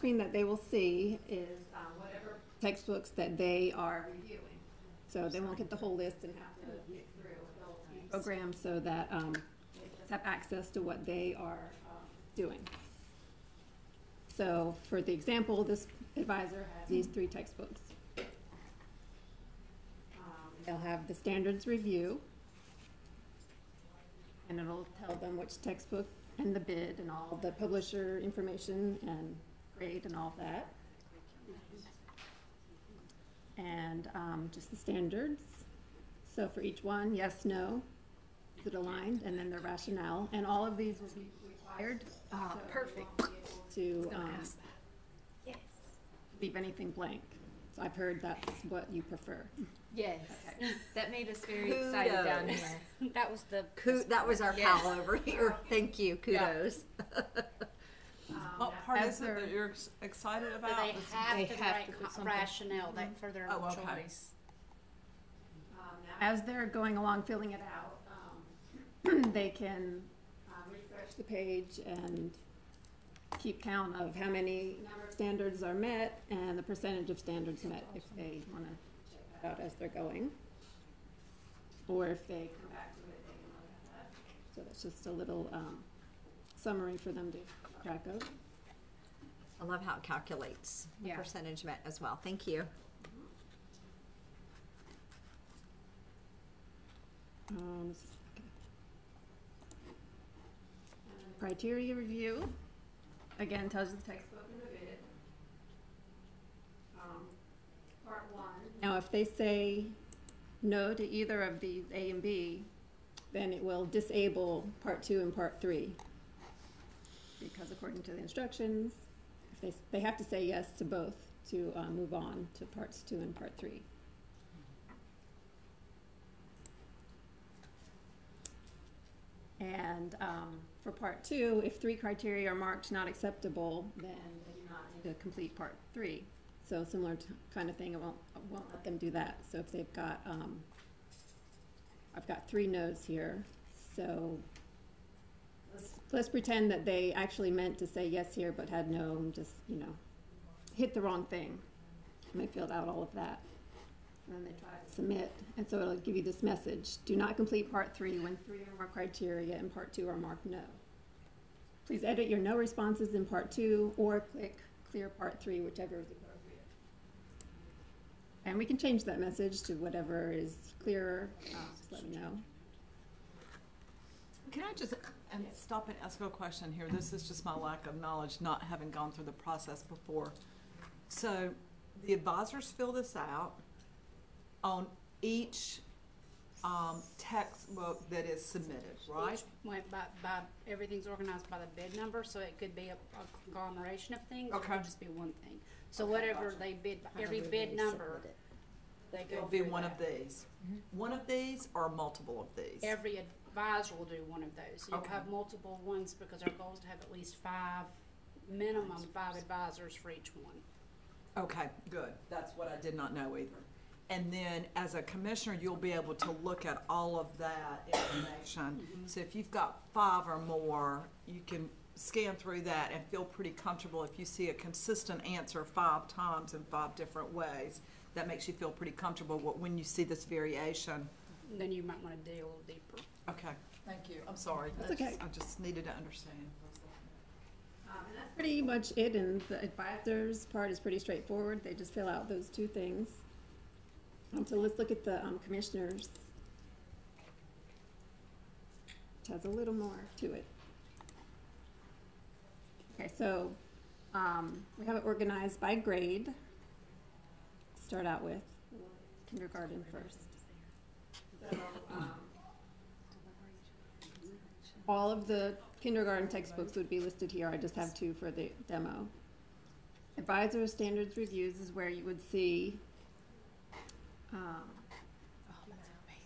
screen that they will see is whatever textbooks that they are reviewing. So they won't get the whole list and have to get through. They'll be programmed so that they just have access to what they are doing. So for the example, this advisor has these 3 textbooks. They'll have the standards review, and it'll tell them which textbook and the bid and all the publisher information and grade and all that. And just the standards. So for each one, yes, no, is it aligned, and then the rationale. And all of these will be required. So perfect. To Yes. leave anything blank. So I've heard that's what you prefer. Yes. Okay. That made us very excited down Kudos. here. That was the That was our Yes. pal over here. Thank you. Kudos. What part as is it they're- that you're excited that about? they have They to have write to put something. rationale that for their Oh, okay. choice. As they're going along filling it out, they can refresh the page and keep count of how many number of standards are met and the percentage of standards met if they want to check that out as they're going. Or if they come back to it, they can look at that. So that's just a little summary for them to keep track of. I love how it calculates the Yeah. percentage met as well. Thank you. This is- okay. Criteria review, again, tells you the textbook and the bid. Part 1. Now, if they say no to either of these, A and B, then it will disable part 2 and part 3. Because according to the instructions, if they have to say yes to both to move on to parts 2 and part 3. And for part 2, if 3 criteria are marked not acceptable, then they do not need to complete part 3. So similar to kind of thing, I won't let them do that. So if they've got, I've got 3 no's here. So let's pretend that they actually meant to say yes here, but had no, and just, hit the wrong thing. And they filled out all of that. And then they try to submit, and so it'll give you this message: do not complete part 3 when 3 or more criteria in part 2 are marked no. Please edit your no responses in part 2 or click clear part 3, whichever is appropriate. And we can change that message to whatever is clearer. Just let me know. Can I just stop and ask a question here? This is just my lack of knowledge, not having gone through the process before. So the advisors fill this out on each textbook that is submitted, right? Each went by everything's organized by the bid number, so it could be a conglomeration of things, or it Okay. could just be one thing. So Okay, whatever gotcha. they bid, every However bid they number, submit it. they go It'll be through one that. of these. One of these or multiple of these? Every advisor will do one of those. You'll Okay. have multiple ones because our goal is to have at least 5, minimum 5 advisors for each one. Okay, good. That's what I did not know either. And then as a commissioner, you'll be able to look at all of that information. So if you've got 5 or more, you can scan through that and feel pretty comfortable. If you see a consistent answer 5 times in 5 different ways, that makes you feel pretty comfortable when you see this variation. Then you might want to dig a little deeper. Okay, thank you. I'm sorry. That's okay. I just needed to understand. And that's pretty much it, and the advisors part is pretty straightforward. They just fill out those 2 things. So let's look at the commissioners, which has a little more to it. Okay, so we have it organized by grade to start out with. Kindergarten first. So, all of the kindergarten textbooks would be listed here. I just have 2 for the demo. Advisor standards reviews is where you would see,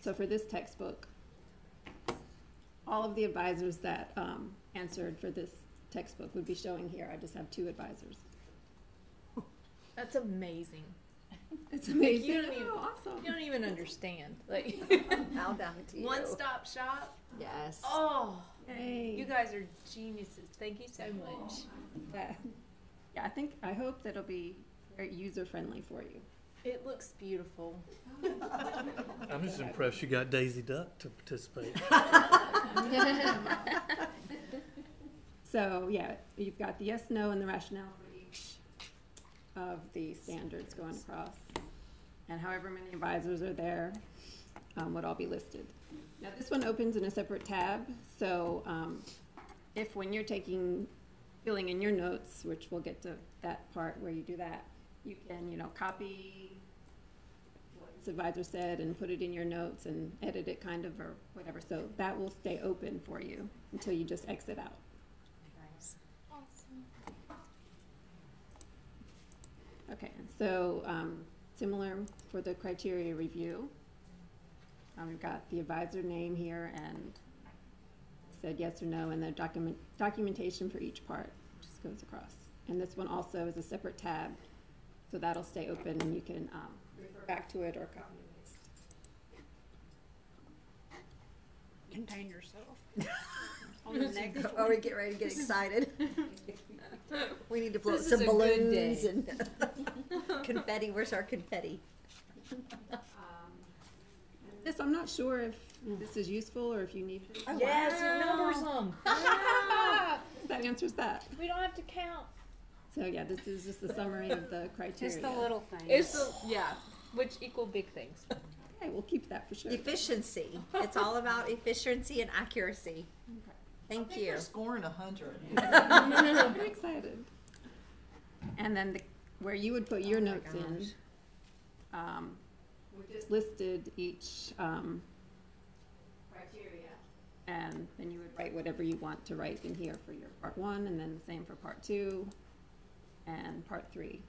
so for this textbook, all of the advisors that answered for this textbook would be showing here. I just have 2 advisors. That's amazing. It's amazing. You don't even, Oh, awesome. you don't even understand. Like Bow down to you. one-stop shop. Yes. Oh, Yay. you guys are geniuses. Thank you so much. I hope that it'll be very user-friendly for you. It looks beautiful. I'm just impressed you got Daisy Duck to participate. So, yeah, you've got the yes, no, and the rationale for each of the standards going across. And however many advisors are there, would all be listed. Now, this one opens in a separate tab, so if when you're filling in your notes, which we'll get to that part where you do that, you can, copy what this advisor said and put it in your notes and edit it kind of or whatever. So that will stay open for you until you just exit out. Okay, so similar for the criteria review. We've got the advisor name here and said yes or no, and the documentation for each part just goes across. And this one also is a separate tab, so that'll stay open and you can refer back to it or copy and paste. Contain yourself. On the next one. Oh, we get ready to get excited. We need to blow up This some is a good balloons day. and confetti. Where's our confetti? This, I'm not sure if this is useful or if you need to. Yes, it numbers them. That answers that. We don't have to count. So yeah, this is just a summary of the criteria. Just the little things. It's which equal big things. Okay, we'll keep that for sure. Efficiency. It's all about efficiency and accuracy. Thank you. You're scoring 100. I'm very excited. And then where you would put your notes in, we just listed each criteria, and then you would write whatever you want to write in here for your part 1, and then the same for part 2 and part 3.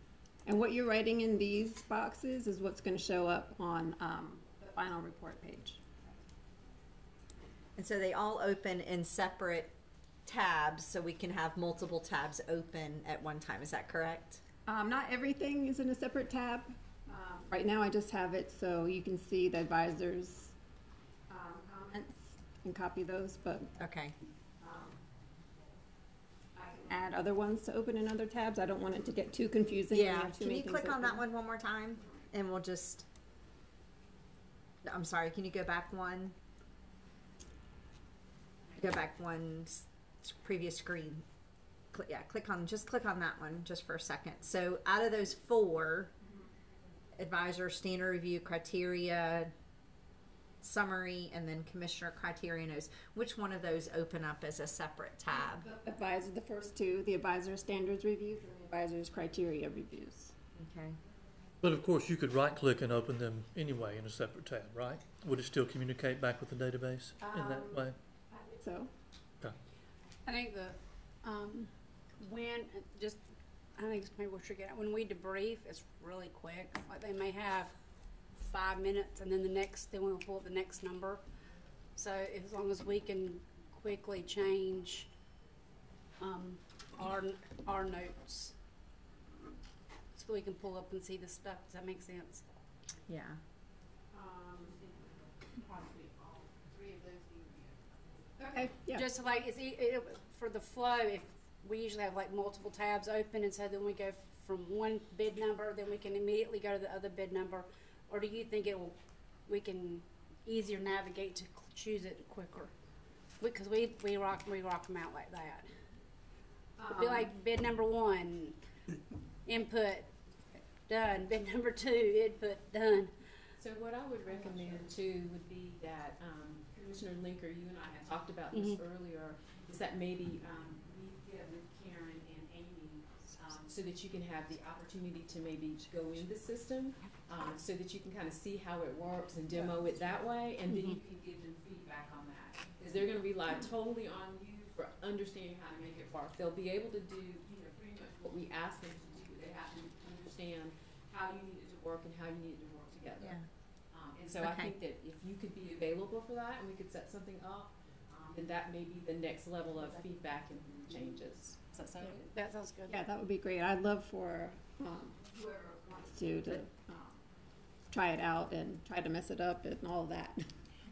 And what you're writing in these boxes is what's going to show up on the final report page. And so they all open in separate tabs, so we can have multiple tabs open at one time. Is that correct? Not everything is in a separate tab. Right now I just have it so you can see the advisors' comments and copy those, but Okay. I can add other ones to open in other tabs. I don't want it to get too confusing. when you Yeah. have too Can many you things click on that open. one more time? And we'll just. I'm sorry. Can you go back one? Go back one previous screen. Click on that one just for a second. So out of those 4, advisor, standard review, criteria, summary, and then commissioner criteria notes, which one of those open up as a separate tab? The advisor, the first 2, the advisor standards reviews and the advisor's criteria reviews. Okay. But of course, you could right-click and open them anyway in a separate tab, right? Would it still communicate back with the database in that way? So, I think I think it's maybe what you're getting at. When we debrief, it's really quick. Like they may have 5 minutes, and then then we'll pull up the next number. So as long as we can quickly change our notes, so we can pull up and see the stuff. Does that make sense? Yeah. Possibly all 3 of those. okay, yeah. Just like for the flow, if we usually have like multiple tabs open, and so then we go from one bid number, then we can immediately go to the other bid number, or do you think we can easier navigate to choose it quicker? Because we rock them out like that. It'd be like bid number 1, input done. Bid number 2, input done. So what I would recommend too would be that, Commissioner Linker, you and I had talked about this earlier, is that maybe we get with Karen and Amy, so that you can have the opportunity to maybe go in the system, so that you can kind of see how it works and demo it that way, and then you can give them feedback on that. Because they're going to rely totally on you for understanding how to make it work. They'll be able to do, pretty much what we ask them to do. They have to understand how you need it to work and how you need it to work together. Yeah. And so I Okay. think that if you could be available for that and we could set something up, then that may be the next level of feedback and changes. Does that sound good? That sounds good. Yeah, that would be great. I'd love for whoever wants to try it out and try to mess it up and all of that.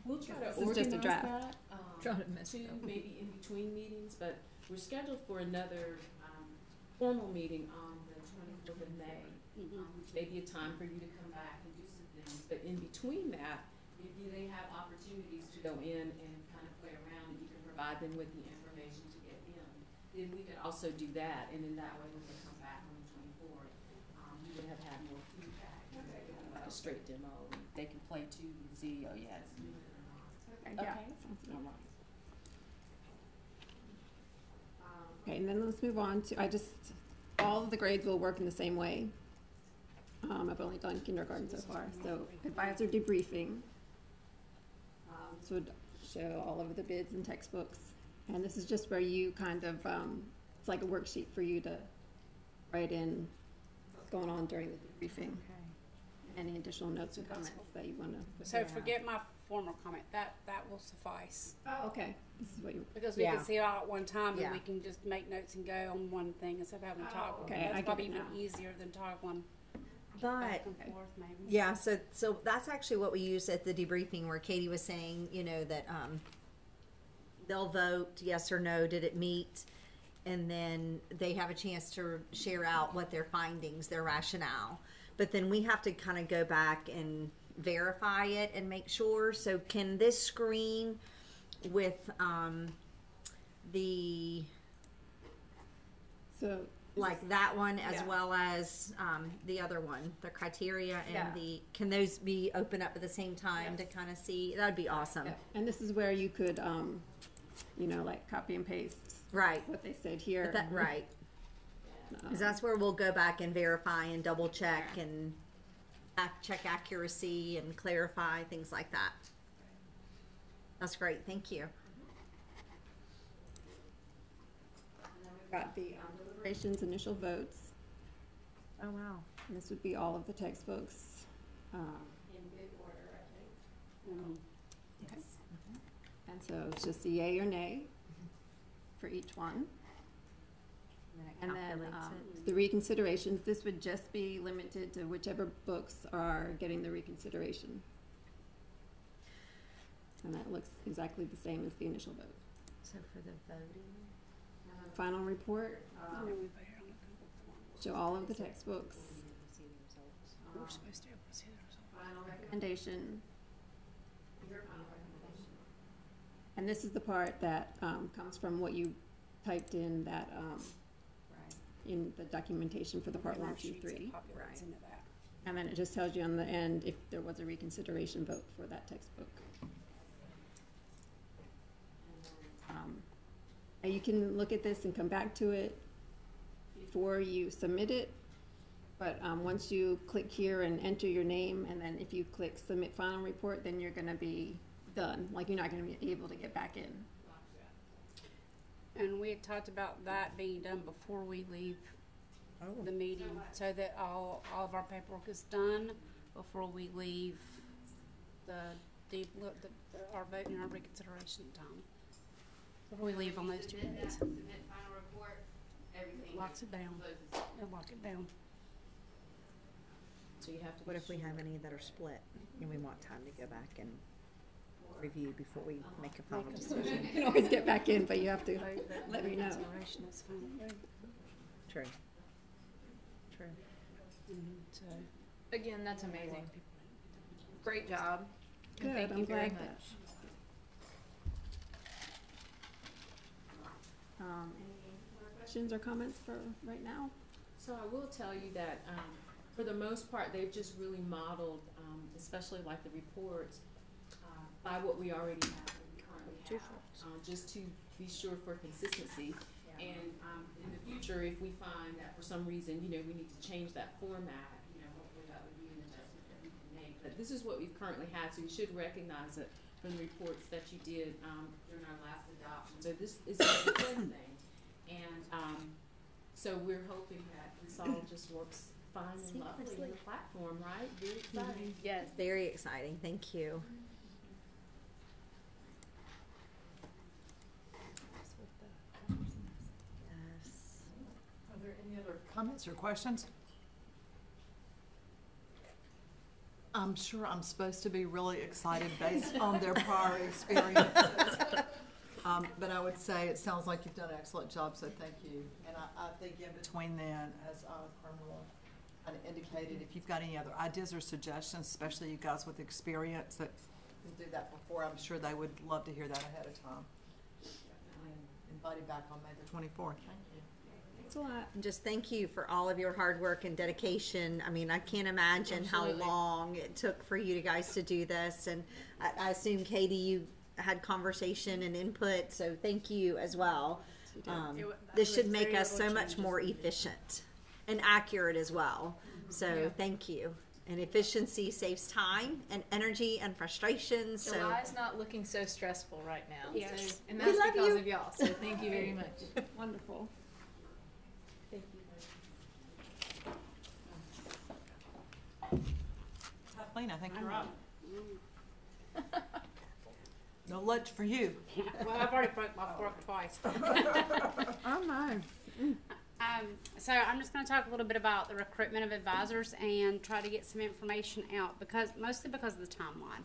We'll try to This is organize just a draft. that, Try to mess too, it up. maybe in between meetings, but we're scheduled for another formal meeting on the 24th of May, Mhm. which may be a time for you to come back and do some things. But in between that, if they have opportunities to go in and kind of play around, and you can provide them with the information to get in, then we could also do that. And in that way, when they come back on the 24th, you would have had more feedback. Like a straight demo. They can play too and see, oh yeah, it's good or not. Okay, yeah, Okay. sounds good. Okay, and then let's move on to, all of the grades will work in the same way. I've only done kindergarten so far, so advisor debriefing. This would show all of the bids and textbooks, and this is just where you kind of, it's like a worksheet for you to write in what's going on during the debriefing, any additional notes or comments that you wanna. So forget my former comment, that will suffice. Oh, okay, this is what you, Because we Yeah. can see it all at one time, Yeah. and we can just make notes and go on one thing instead of having to talk. okay, I get That's probably it even now. easier than talking But back and forth, maybe. yeah, so that's actually what we used at the debriefing, where Katie was saying, you know, that they'll vote yes or no, did it meet, and then they have a chance to share out what their findings, their rationale. But then we have to kind of go back and verify it and make sure. So can this screen with the so, like that one as Yeah. well as the other one, the criteria and Yeah. can those be open up at the same time to Yes. kind of see? That'd be awesome. yeah, and this is where you could, you know, like copy and paste Right. what they said here. Right. Because that's where we'll go back and verify and double check and check accuracy and clarify things like that. That's great. Thank you. We've got the deliberations, initial votes, Oh wow. and this would be all of the textbooks, in bid order, I think. Mhm. Yes. And so it's just a yay or nay for each one. And then the reconsiderations, this would just be limited to whichever books are getting the reconsideration. And that looks exactly the same as the initial vote. So for the voting. Final report, And then we put it on the Google form. show all of the textbooks. We're supposed to be able to see the results. Final recommendation. And this is the part that comes from what you typed in that, in the documentation for the part 1, 2, 3. Populates into that. And then it just tells you on the end if there was a reconsideration vote for that textbook. And you can look at this and come back to it before you submit it. But once you click here and enter your name, and then if you click submit final report, then you're gonna be done. Like, you're not gonna be able to get back in. And we had talked about that being done before we leave the meeting, so that all of our paperwork is done before we leave our vote and our reconsideration time. Before we leave on those 2 days. Submit final report, everything. Locks it down. closes. It'll lock it down. So you have to. What be if we sure. have any that are split and we want time to go back and review before we make a final decision? You can always get back in, but you have to Vote, but let me know. reconsideration is fine. True. True. So. Again, that's amazing. Great job. And Good, thank I'm you very glad that- much. Any more questions or comments for right now? So I will tell you that, for the most part, they've just really modeled, especially like the reports, by what we already have, what we currently have, just to be sure for consistency. And, in the future, if we find that for some reason, you know, we need to change that format, you know, hopefully that would be an adjustment that we can make. But this is what we've currently had, so you should recognize it from the reports that you did, during our last adoption. So this is a good thing. And, so we're hoping that this all just works fine and lovely in the platform, right? Very exciting. Yes. Very exciting. Thank you. Yes. Are there any other comments or questions? I'm sure I'm supposed to be really excited based on their prior experiences. But I would say it sounds like you've done an excellent job, so thank you. And I think in between then, as Carmela kind of indicated, if you've got any other ideas or suggestions, especially you guys with experience that can do that before, I'm sure they would love to hear that ahead of time. Invite you back on May the 24th. Thank you. Thanks a lot. And just thank you for all of your hard work and dedication. I mean, I can't imagine Absolutely. how long it took for you guys to do this. And I assume, Katie, you had conversation and input, so thank you as well. This should make us so much more efficient and accurate as well. So Yeah. thank you. And efficiency saves time and energy and frustration. So July's not looking so stressful right now. Yes. So, and We that's love because you. of y'all. So thank you very much. Wonderful. Thank you. Kathleen, I think you're up. No lunch for you. Well, I've already broke my fork twice. oh no. So I'm just going to talk a little bit about the recruitment of advisors and try to get some information out mostly because of the timeline.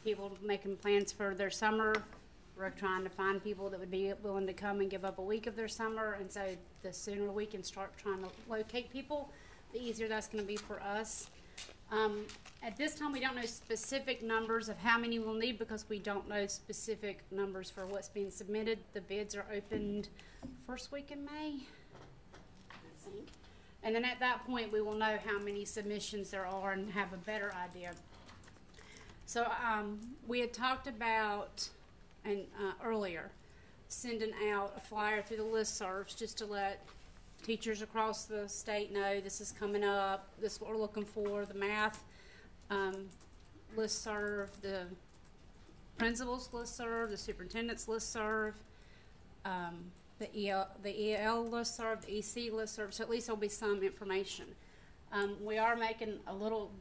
People making plans for their summer. We're trying to find people that would be willing to come and give up a week of their summer. And so the sooner we can start trying to locate people, the easier that's going to be for us. At this time, we don't know specific numbers of how many we'll need because we don't know specific numbers for what's being submitted. The bids are opened first week in May, I think. And then at that point, we will know how many submissions there are and have a better idea. So we had talked about, earlier, sending out a flyer through the listservs just to let teachers across the state know this is coming up, this is what we're looking for, the math listserv, the principals listserv, the superintendent's listserv, the EL listserv, the EC listserv, so at least there'll be some information. We are making a little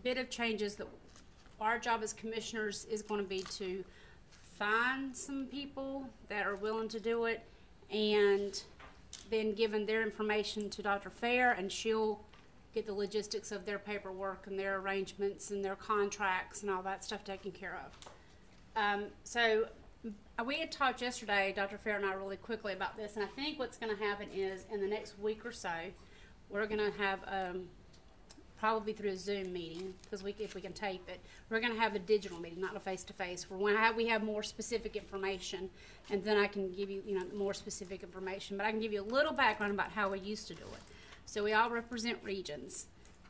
bit of changes. That our job as commissioners is going to be to find some people that are willing to do it and then giving their information to Dr. Fair, and she'll get the logistics of their paperwork and their arrangements and their contracts and all that stuff taken care of. So we had talked yesterday, Dr. Fair and I, really quickly about this, and I think what's going to happen is in the next week or so, we're going to have probably through a Zoom meeting, because if we can tape it, we're going to have a digital meeting, not a face-to-face. When we have more specific information, and then I can give you, more specific information. But I can give you a little background about how we used to do it. So we all represent regions,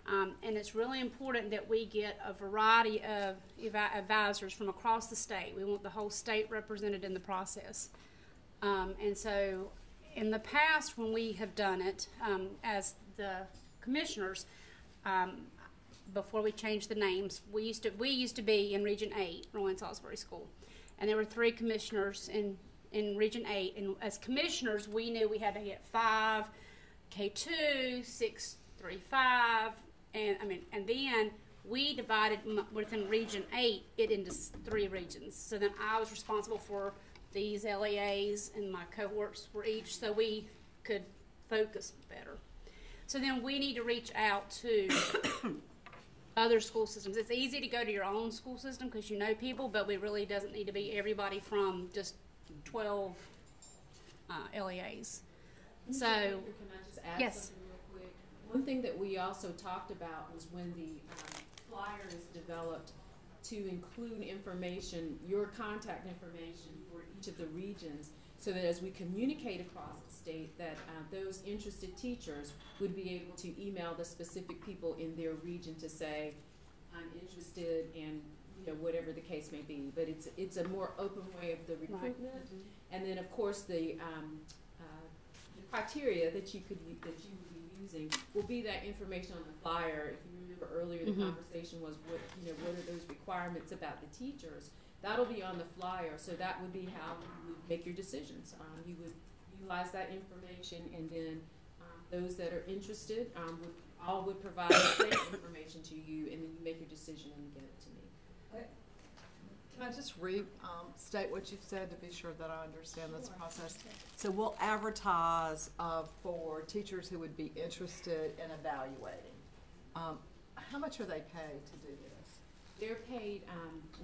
and it's really important that we get a variety of advisors from across the state. We want the whole state represented in the process. And so in the past, when we have done it as the commissioners, before we changed the names, we used to be in Region 8, Rowan Salisbury School, and there were 3 commissioners in Region 8, and as commissioners, we knew we had to get 5 K2, 6, 3, 5, and then we divided within Region 8 it into 3 regions. So then I was responsible for these LEAs, and my cohorts were each, so we could focus better. So then we need to reach out to other school systems. It's easy to go to your own school system because you know people, but it really doesn't need to be everybody from just 12 LEAs. So, Can I just add yes. something real quick? One thing that we also talked about was when the flyer is developed to include information, your contact information for each of the regions, so that as we communicate across the state, that those interested teachers would be able to email the specific people in their region to say, I'm interested in, whatever the case may be. But it's a more open way of the recruitment. Right. Mm-hmm. And then, of course, the criteria that you would be using will be that information on the flyer. If you remember earlier, the conversation was what are those requirements about the teachers. That'll be on the flyer, so that would be how you would make your decisions. You would utilize that information, and then those that are interested would provide the same information to you, and then you make your decision and get it to me. Can I just state what you've said to be sure that I understand this process? So we'll advertise for teachers who would be interested in evaluating. How much are they paid to do this? They're paid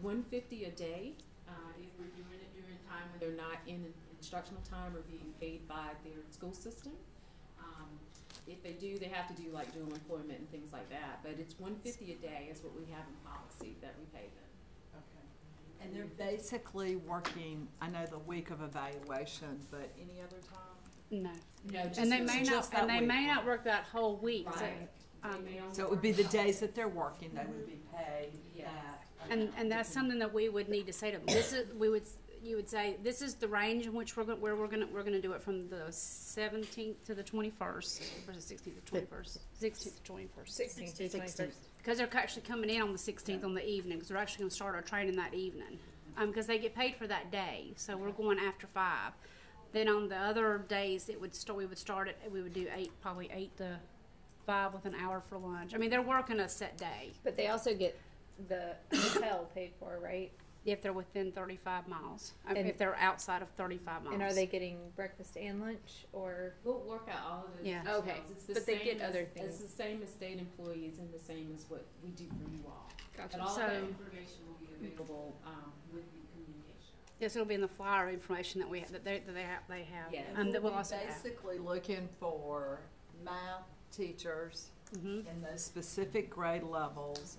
$150 a day If we're doing it during time when they're not in instructional time or being paid by their school system. If they do, they have to do like dual employment and things like that, but it's $150 a day is what we have in policy that we pay them. Okay. And they're basically working, I know the week of evaluation, but any other time? No. No, just And they may not, just that and they week. may not work that whole week, so, Right. They may only So it would be the work- days that they're working, they would be paid Yes. that. and that's something that we would need to say to them. You would say, this is the range in which we're gonna do it from the 17th to the 21st, or the 16th to 21st, 16th to 21st. 16th to 21st. Because they're actually coming in on the 16th on the evening, because they're actually gonna start our training that evening. Because they get paid for that day, so we're going after 5. Then on the other days, we would do probably 8 to 5 with an hour for lunch. I mean, they're working a set day But they also get the hotel paid for, right? if they're within 35 miles, And- if they're outside of 35 miles. And are they getting breakfast and lunch, or? We'll work out all of those Yeah. details. Okay, It's the but they same get as- other It's things. the same as state employees and the same as what we do for you all. Gotcha. But all of that So- information will be available, with the communication. Yes, it'll be in the flyer information that they have. Yes. That we'll We're also have. basically looking for math teachers Mhm. in those specific grade levels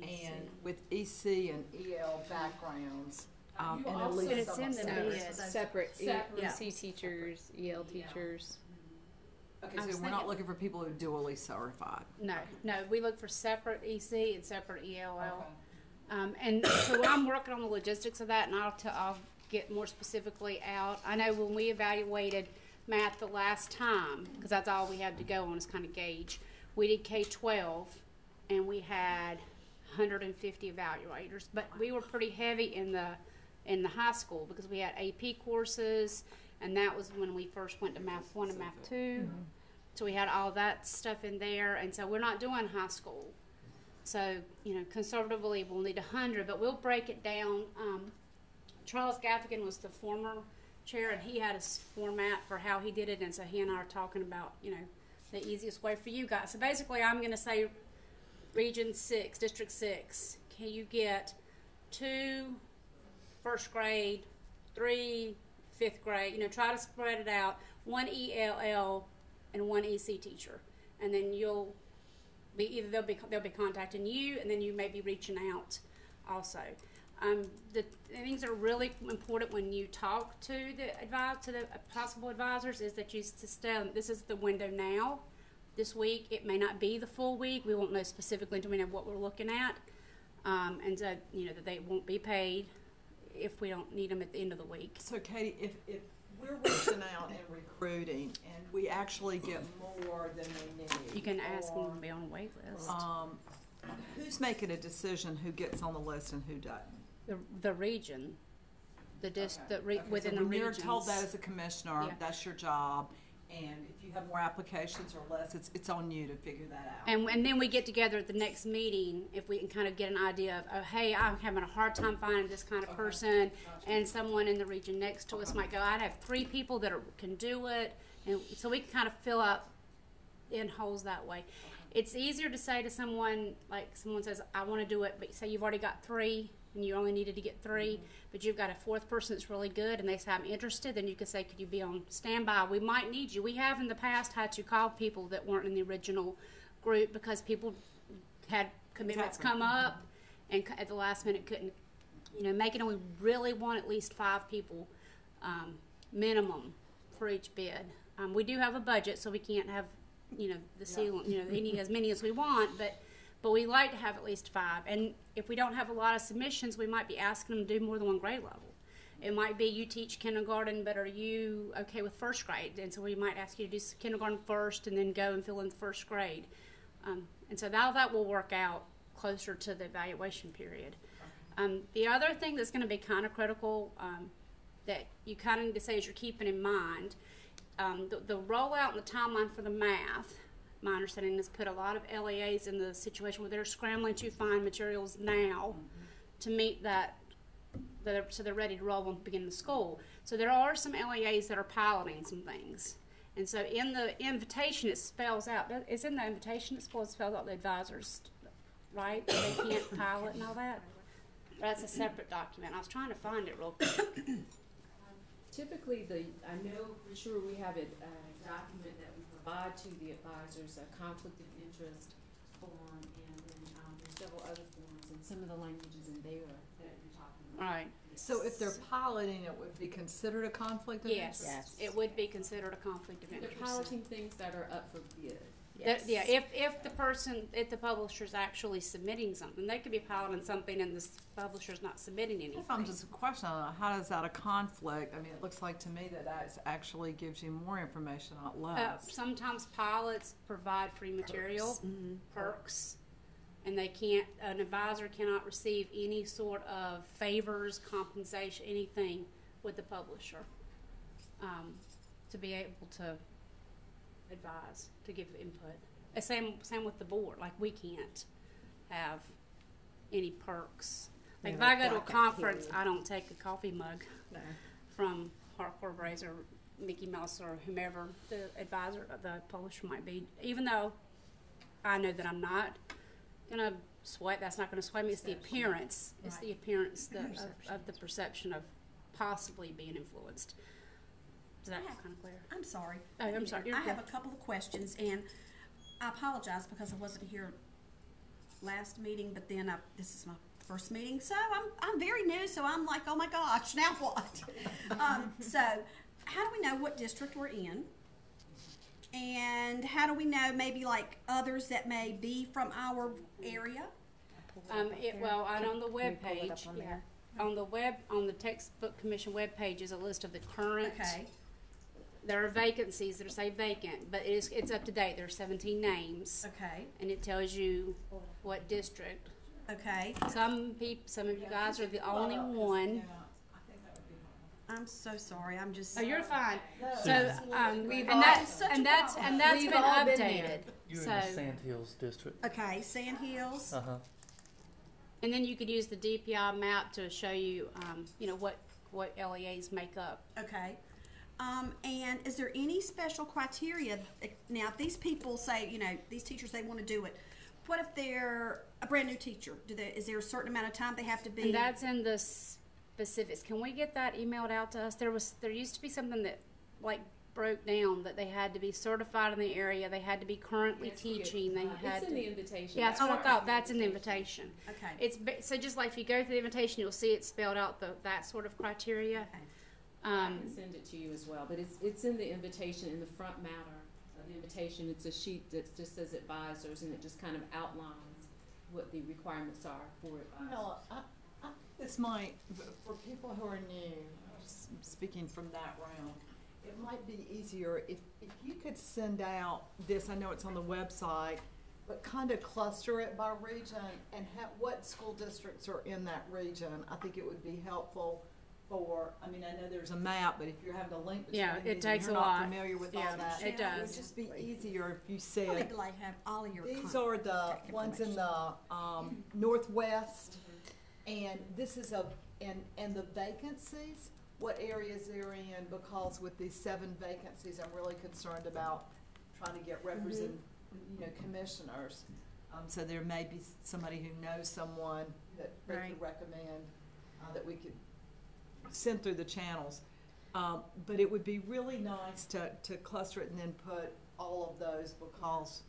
and with EC and EL backgrounds. You And at also- least And it's some in the of bid. those. Separate, Separate. EC teachers, EL Yeah. teachers. Okay, I so was we're not thinking- looking for people who are dually certified. No, we look for separate EC and separate ELL. Okay. And so I'm working on the logistics of that, and I'll get more specifically out. I know when we evaluated math the last time, because that's all we had to go on is kind of gauge, we did K-12, and we had 150 evaluators, but we were pretty heavy in the high school because we had AP courses, and that was when we first went to Math 1 and Math 2. So we had all that stuff in there, and so we're not doing high school. So, conservatively, we'll need 100, but we'll break it down. Charles Gaffigan was the former chair, and he had a format for how he did it, and so he and I are talking about, the easiest way for you guys. So basically, I'm going to say Region 6, District 6, can you get 2 first grade, 3 fifth grade, try to spread it out, 1 ELL and 1 EC teacher. And then you'll be either they'll be contacting you, and then you may be reaching out also. The things that are really important when you talk to the possible advisors is that you just tell them this is the window now. This week it may not be the full week. We won't know specifically until we know what we're looking at, and so that they won't be paid if we don't need them at the end of the week. So Katie, if we're reaching out and recruiting and we actually get more than we need. You can ask them or, to be on a wait list. Who's making a decision who gets on the list and who doesn't? The region, Okay, within so the when you're regions. told that as a commissioner, Yeah. that's your job, and if you have more applications or less, it's on you to figure that out. And then we get together at the next meeting if we can kind of get an idea of, oh, hey, I'm having a hard time finding this kind of Okay. person, and someone in the region next to us might go, I'd have 3 people that can do it, and so we can kind of fill up in holes that way. It's easier to say to someone, like someone says, I want to do it, but say you've already got 3, and you only needed to get 3, but you've got a 4th person that's really good, and they say, I'm interested, then you could say, could you be on standby? We might need you. We have in the past had to call people that weren't in the original group because people had commitments come up, and at the last minute couldn't, make it, and we really want at least 5 people minimum for each bid. We do have a budget, so we can't have, the ceiling, as many as we want, but we like to have at least 5. And if we don't have a lot of submissions, we might be asking them to do more than one grade level. It might be you teach kindergarten, but are you okay with first grade? And so we might ask you to do kindergarten first and then go and fill in the first grade. And so that will work out closer to the evaluation period. The other thing that's going to be kind of critical that you kind of need to say is you're keeping in mind, the rollout and the timeline for the math, my understanding is put a lot of LEAs in the situation where they're scrambling to find materials now to meet that, so they're ready to roll and begin the school. So there are some LEAs that are piloting some things. And so in the invitation it spells out, it's in the invitation it spells out the advisors, right? They can't pilot and all that. That's a separate document. I was trying to find it real quick. Typically, I know for sure we have a document that we provide to the advisors, a conflict of interest form, and then there's several other forms, and some of the languages in there that you're talking about. Right. So if they're piloting, it would be considered a conflict of interest? Yes. It would be considered a conflict of They're interest. piloting things that are up for bid. Yeah, if the publisher's actually submitting something, they could be piloting something and the publisher's not submitting anything. If I'm just a question, how is that a conflict? I mean, it looks like to me that actually gives you more information, not less. Sometimes pilots provide free material, perks, and an advisor cannot receive any sort of favors, compensation, anything with the publisher, to be able to advise, to give input. Same with the board. Like, we can't have any perks. Like, if I go to a conference, I don't take a coffee mug from Hardcore Braze or Mickey Mouse or whomever the advisor, the publisher might be. Even though I know that I'm not gonna sway. That's not gonna sway me. It's the appearance. It's the appearance of the perception of possibly being influenced. Is that kind of clear? I'm sorry. Oh, I'm sorry. You're I good. have a couple of questions, and I apologize because I wasn't here last meeting, but then this is my first meeting, so I'm very new, so I'm like, oh my gosh, now what? So how do we know what district we're in? And how do we know maybe like others that may be from our area? On the web page, on the Textbook Commission web page is a list of the current. Okay. There are vacancies that say vacant, but it's up to date. There are 17 names, Okay. and it tells you what district. Okay. Some of you guys are the only one. I'm so sorry. I'm just. Oh, you're fine. So, We've and all- that's such a and that's problem. and that's We've been all been updated. You're So, in the Sand Hills district. Okay, Sand Hills. and then you could use the DPI map to show you, what LEAs make up. Okay. And is there any special criteria? Now, if these people say, these teachers, they want to do it, what if they're a brand new teacher? Is there a certain amount of time they have to be? And that's in the specifics. Can we get that emailed out to us? There used to be something that broke down that they had to be certified in the area. They had to be currently teaching. They had It's in the invitation. Yeah, that's what I thought. That's in the invitation. Okay. So just like if you go through the invitation, you'll see it spelled out that sort of criteria. Okay. I can send it to you as well, but it's in the invitation, in the front matter of the invitation. It's a sheet that just says advisors, and it just kind of outlines what the requirements are for advisors. This might, for people who are new, just speaking from that realm, it might be easier if you could send out this, I know it's on the website, but kind of cluster it by region and what school districts are in that region. I think it would be helpful I know there's a map, but if you're having to link between it these takes and a you're not lot. familiar with Yeah, all that, it does. would just be easier if you Probably said, to have all of your these are the contact ones in information. the northwest, and this is and the vacancies, what areas they're in, because with these 7 vacancies, I'm really concerned about trying to get commissioners. So there may be somebody who knows someone that they could recommend that we could send through the channels. But it would be really nice to cluster it and then put all of those, because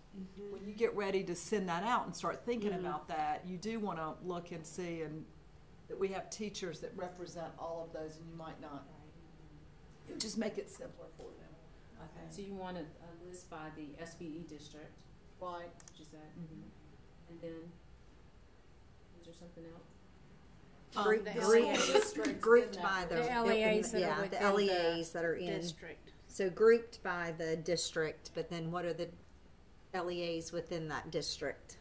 when you get ready to send that out and start thinking about that, you do want to look and see that we have teachers that represent all of those, and you might not. It would just make it simpler for them, I think. So you want a list by the SBE district, Right. which is that, and then is there something else? Grouped by the LEAs that are the within LEAs that are in. district. So grouped by the district, but then what are the LEAs within that district?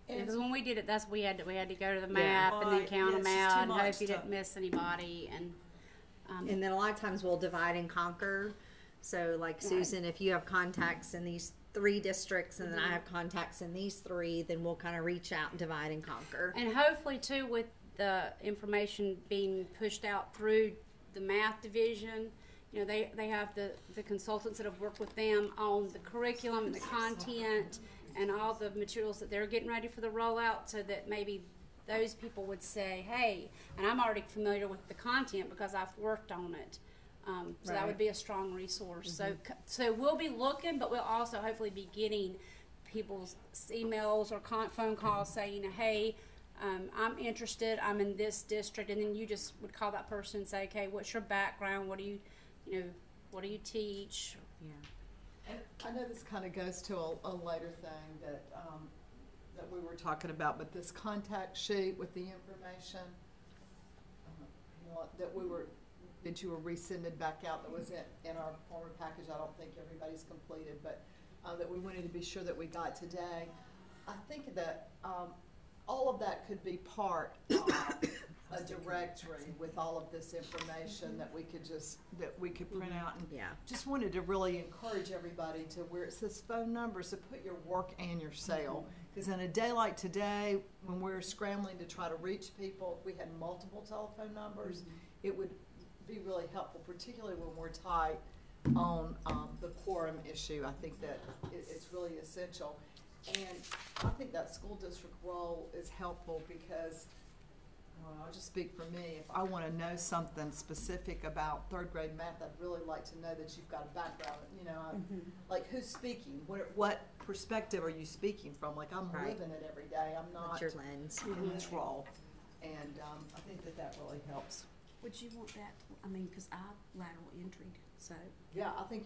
Because when we did it, that's we had to go to the map and then Right. count Yeah, them it's just out too and much hope you to- didn't miss anybody. And And then a lot of times we'll divide and conquer. So like Susan, if you have contacts in these 3 districts and then I have contacts in these 3, then we'll kind of reach out and divide and conquer. And hopefully, too, with the information being pushed out through the math division, they have the consultants that have worked with them on the curriculum and the content and all the materials that they're getting ready for the rollout, so that maybe those people would say, hey, and I'm already familiar with the content because I've worked on it. So that would be a strong resource. So we'll be looking, but we'll also hopefully be getting people's emails or phone calls saying, hey, I'm interested, I'm in this district, and then you just would call that person and say, okay, what's your background? What do you what do you teach? Yeah. And I know this kind of goes to a later thing that we were talking about, but this contact sheet with the information that you were resended back out that was in our former package. I don't think everybody's completed, but that we wanted to be sure that we got today. I think that all of that could be part of a directory with all of this information that we could print out. And just wanted to really encourage everybody to, where it says phone numbers, to put your work and your sale. Because in a day like today, when we're scrambling to try to reach people, if we had multiple telephone numbers, it would be really helpful, particularly when we're tight on the quorum issue. I think that it's really essential. And I think that school district role is helpful because, I'll just speak for me, if I want to know something specific about third grade math, I'd really like to know that you've got a background, like who's speaking, what perspective are you speaking from? Like, I'm living it every day, I'm not What's your lens? in this role. And I think that really helps. Would you want that, because I lateral entered, so. Yeah, I think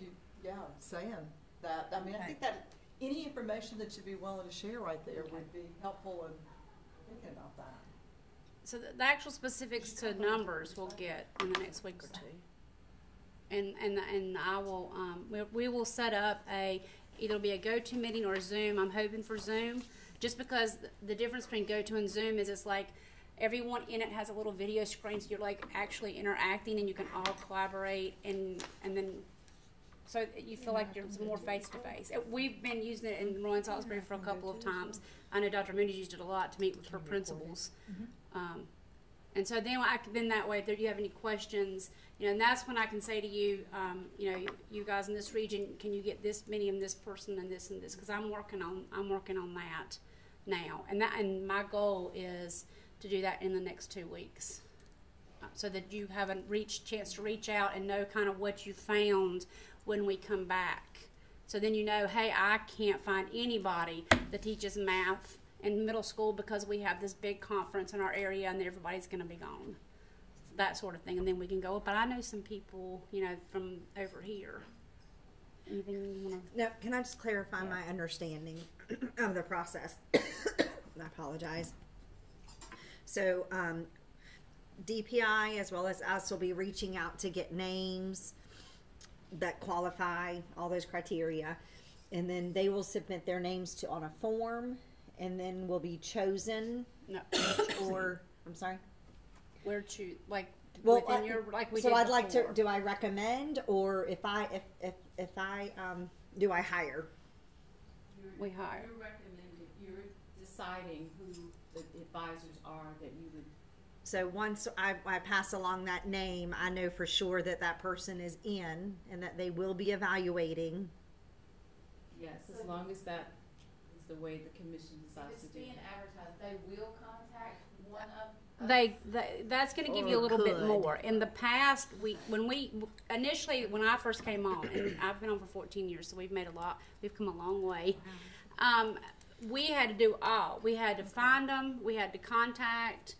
saying that, I think that any information that you'd be willing to share right there would be helpful in thinking about that. So the actual specifics to numbers we'll get in the next week or two. And I will, we will set up either it'll be a GoTo meeting or a Zoom. I'm hoping for Zoom, just because the difference between GoTo and Zoom is it's like everyone in it has a little video screen, so you're like actually interacting and you can all collaborate and then so you feel like you're more face to face. We've been using it in Roy and Salisbury for a couple of times. I know Dr. Moody's used it a lot to meet with her principals. And so then that way, if you have any questions, and that's when I can say to you, you guys in this region, can you get this many of this person and this, because I'm working on that now, and my goal is to do that in the next 2 weeks, so that you have a chance to reach out and know kind of what you found when we come back. So then hey, I can't find anybody that teaches math in middle school because we have this big conference in our area and everybody's going to be gone. That sort of thing. And then we can go, but I know some people, from over here. Anything you want to? No, can I just clarify my understanding of the process? I apologize. So, DPI as well as us will be reaching out to get names that qualify all those criteria, and then they will submit their names on a form, and then will be chosen. No. Or I'm sorry. Where to within your we so did I'd like to. before. Do I recommend, or if I do I hire? We hire. You're recommending. You're deciding who the advisors are that you would. So once I pass along that name, I know for sure that person is in and that they will be evaluating. Yes, as long as that is the way the commission decides It's to do being it. advertised, they will contact one of That's going to give you a Or little bit could. more. In the past, when I first came on, and I've been on for 14 years, so we've come a long way. We had to do all. We had to find them. We had to contact.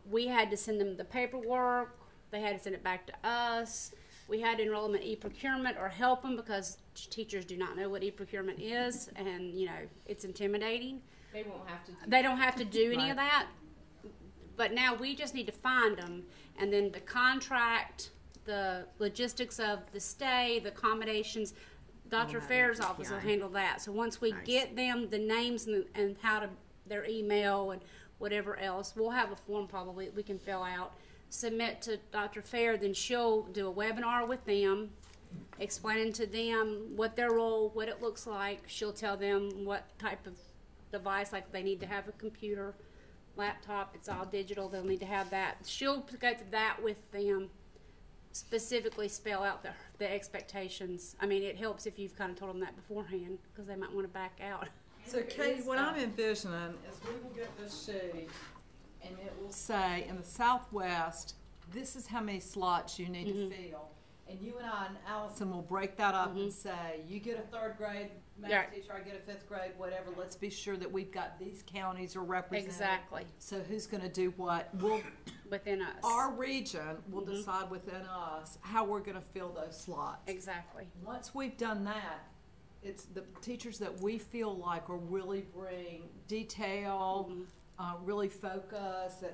We had to send them the paperwork. They had to send it back to us. We had to enroll them in e-procurement or help them because teachers do not know what e-procurement is, and it's intimidating. They won't have to. They don't have to do any of that. But now we just need to find them, and then the contract, the logistics of the stay, the accommodations. Dr. Fair's office will handle that. So once we get them the names and their email and whatever else, we'll have a form probably that we can fill out, submit to Dr. Fair. Then she'll do a webinar with them, explaining to them what their role, what it looks like. She'll tell them what type of device, like they need to have a computer, laptop, it's all digital, they'll need to have that. She'll go through that with them, specifically spell out the expectations. I mean, it helps if you've kind of told them that beforehand, because they might want to back out. So Katie, what I'm envisioning is we will get this sheet and it will say in the Southwest, this is how many slots you need to fill. And you and I and Allison will break that up and say, you get a third grade math Yeah. teacher, I get a fifth grade, whatever. Let's be sure that we've got these counties are represented. Exactly. So who's going to do what? We'll, Within us. our region will decide within us how we're going to fill those slots. Exactly. Once we've done that, it's the teachers that we feel like will really bring detail, really focus, that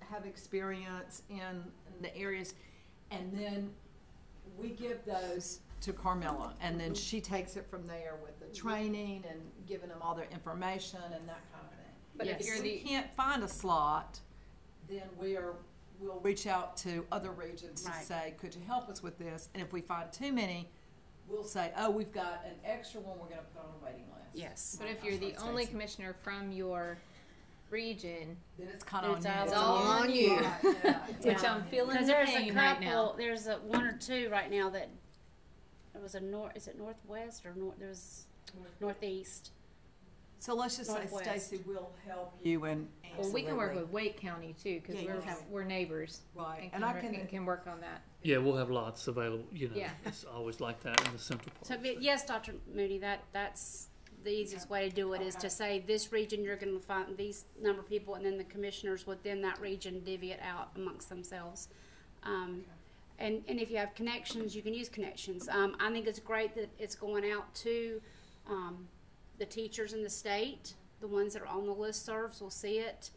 have experience in the areas, and then we give those to Carmela, and then she takes it from there with the training and giving them all their information and that kind of thing. But Yes. if you're If we the, can't find a slot, then we'll reach out to other regions to Right. say, could you help us with this? And if we find too many, we'll say, oh, we've got an extra one we're gonna put on a waiting list. Yes. but if you're the That's only Stacy. commissioner from your region, Then it's kinda on It's you. all It's all on you. Right, yeah. which I'm feeling Because the there's a pain right now. couple, there's a one or two right now that, it was is it northwest or there's northeast? So let's just say, Northwest. Stacy will help you and. Well, we can work Absolutely. with Wake County too, because Yeah, you can. we're neighbors. Right, And and can, can work on that. Yeah, we'll have lots available, you know, Yeah. it's always like that in the central part. So, but yes, Dr. Moody, that's the easiest way to do it, is to say this region you're gonna find these number of people, and then the commissioners within that region divvy it out amongst themselves. And if you have connections, you can use connections. I think it's great that it's going out to, the teachers in the state, the ones that are on the listservs will see it.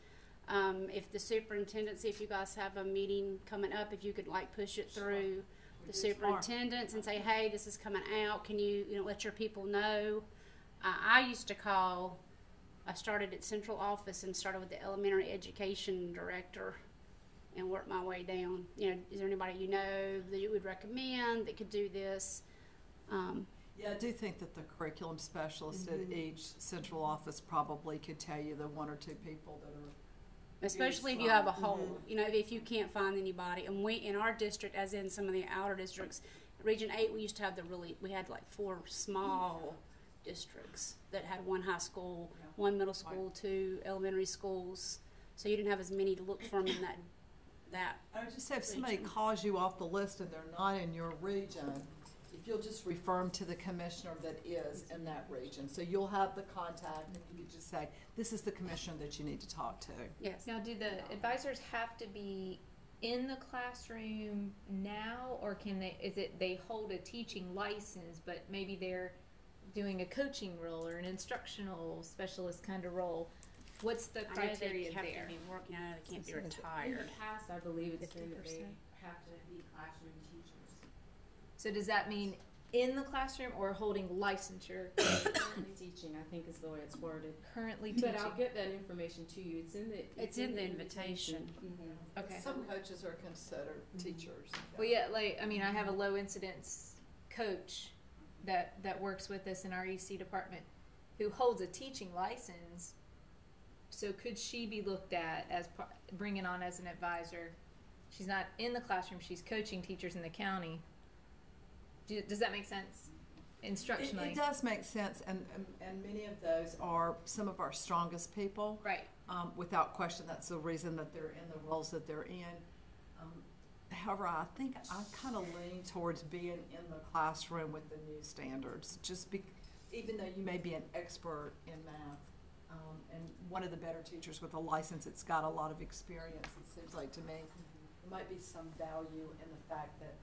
If the superintendents, if you guys have a meeting coming up, if you could like push it through the superintendents and say, hey, this is coming out, can you let your people know? I used to call, I started at central office and started with the elementary education director and worked my way down. Is there anybody you know that you would recommend that could do this? Yeah, I do think that the curriculum specialist at each central office probably could tell you the one or two people that are. Especially if you have a hole, if you can't find anybody. And we, in our district, as in some of the outer districts, Region 8, we used to have we had like 4 small districts that had 1 high school, 1 middle school, 2 elementary schools. So you didn't have as many to look from in that. I would just say if somebody region. calls you off the list and they're not in your region, if you'll just refer them to the commissioner that is in that region. So you'll have the contact and you can just say, this is the commissioner that you need to talk to. Yes. Now, do the advisors have to be in the classroom now, or can they hold a teaching license, but maybe they're doing a coaching role or an instructional specialist kind of role? What's the I know they criteria have there? to be working. I know they can't be In retired. the past, I believe it's been that 50%. they have to be classroom teachers. So does that mean in the classroom or holding licensure? Currently teaching, I think is the way it's worded. Currently teaching. But I'll get that information to you. It's in the invitation. Mhm. Okay. Some coaches are considered teachers. Well, yeah, I have a low incidence coach that works with us in our EC department who holds a teaching license. So could she be looked at as bringing on as an advisor? She's not in the classroom. She's coaching teachers in the county. Does that make sense? Instructionally. It does make sense, and many of those are some of our strongest people. Right. Without question, that's the reason that they're in the roles that they're in. However, I think I kind of lean towards being in the classroom with the new standards, even though you may be an expert in math. And one of the better teachers with a license, it's got a lot of experience, it seems like to me. There might be some value in the fact that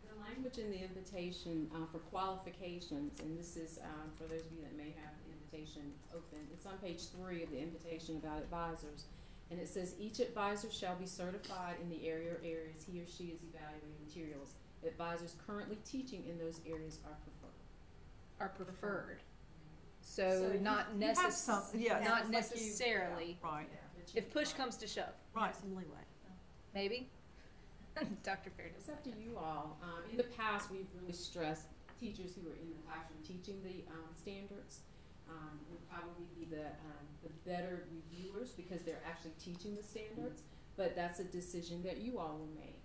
The language in the invitation for qualifications, and this is for those of you that may have the invitation open, it's on page 3 of the invitation about advisors. And it says, each advisor shall be certified in the area or areas he or she is evaluating materials. Advisors currently teaching in those areas are preferred. Are preferred. So not you have some, yeah, not it's like you- necessarily. right, If push comes to shove, right. Some leeway. maybe. Dr. Fairness. It's up to you all. In the past, we've really stressed teachers who are in the classroom teaching the standards would probably be the better reviewers because they're actually teaching the standards. But that's a decision that you all will make.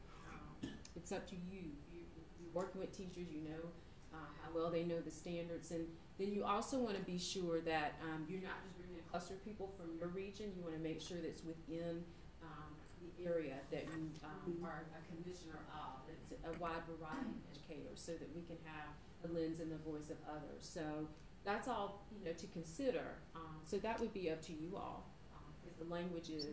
It's up to you. You're working with teachers. You know how well they know the standards. And then you also want to be sure that you're not just bringing a cluster of people from your region. You want to make sure that it's within the area that you are a commissioner of. It's a wide variety of educators, so that we can have the lens and the voice of others. So that's all, to consider. So that would be up to you all. If the language is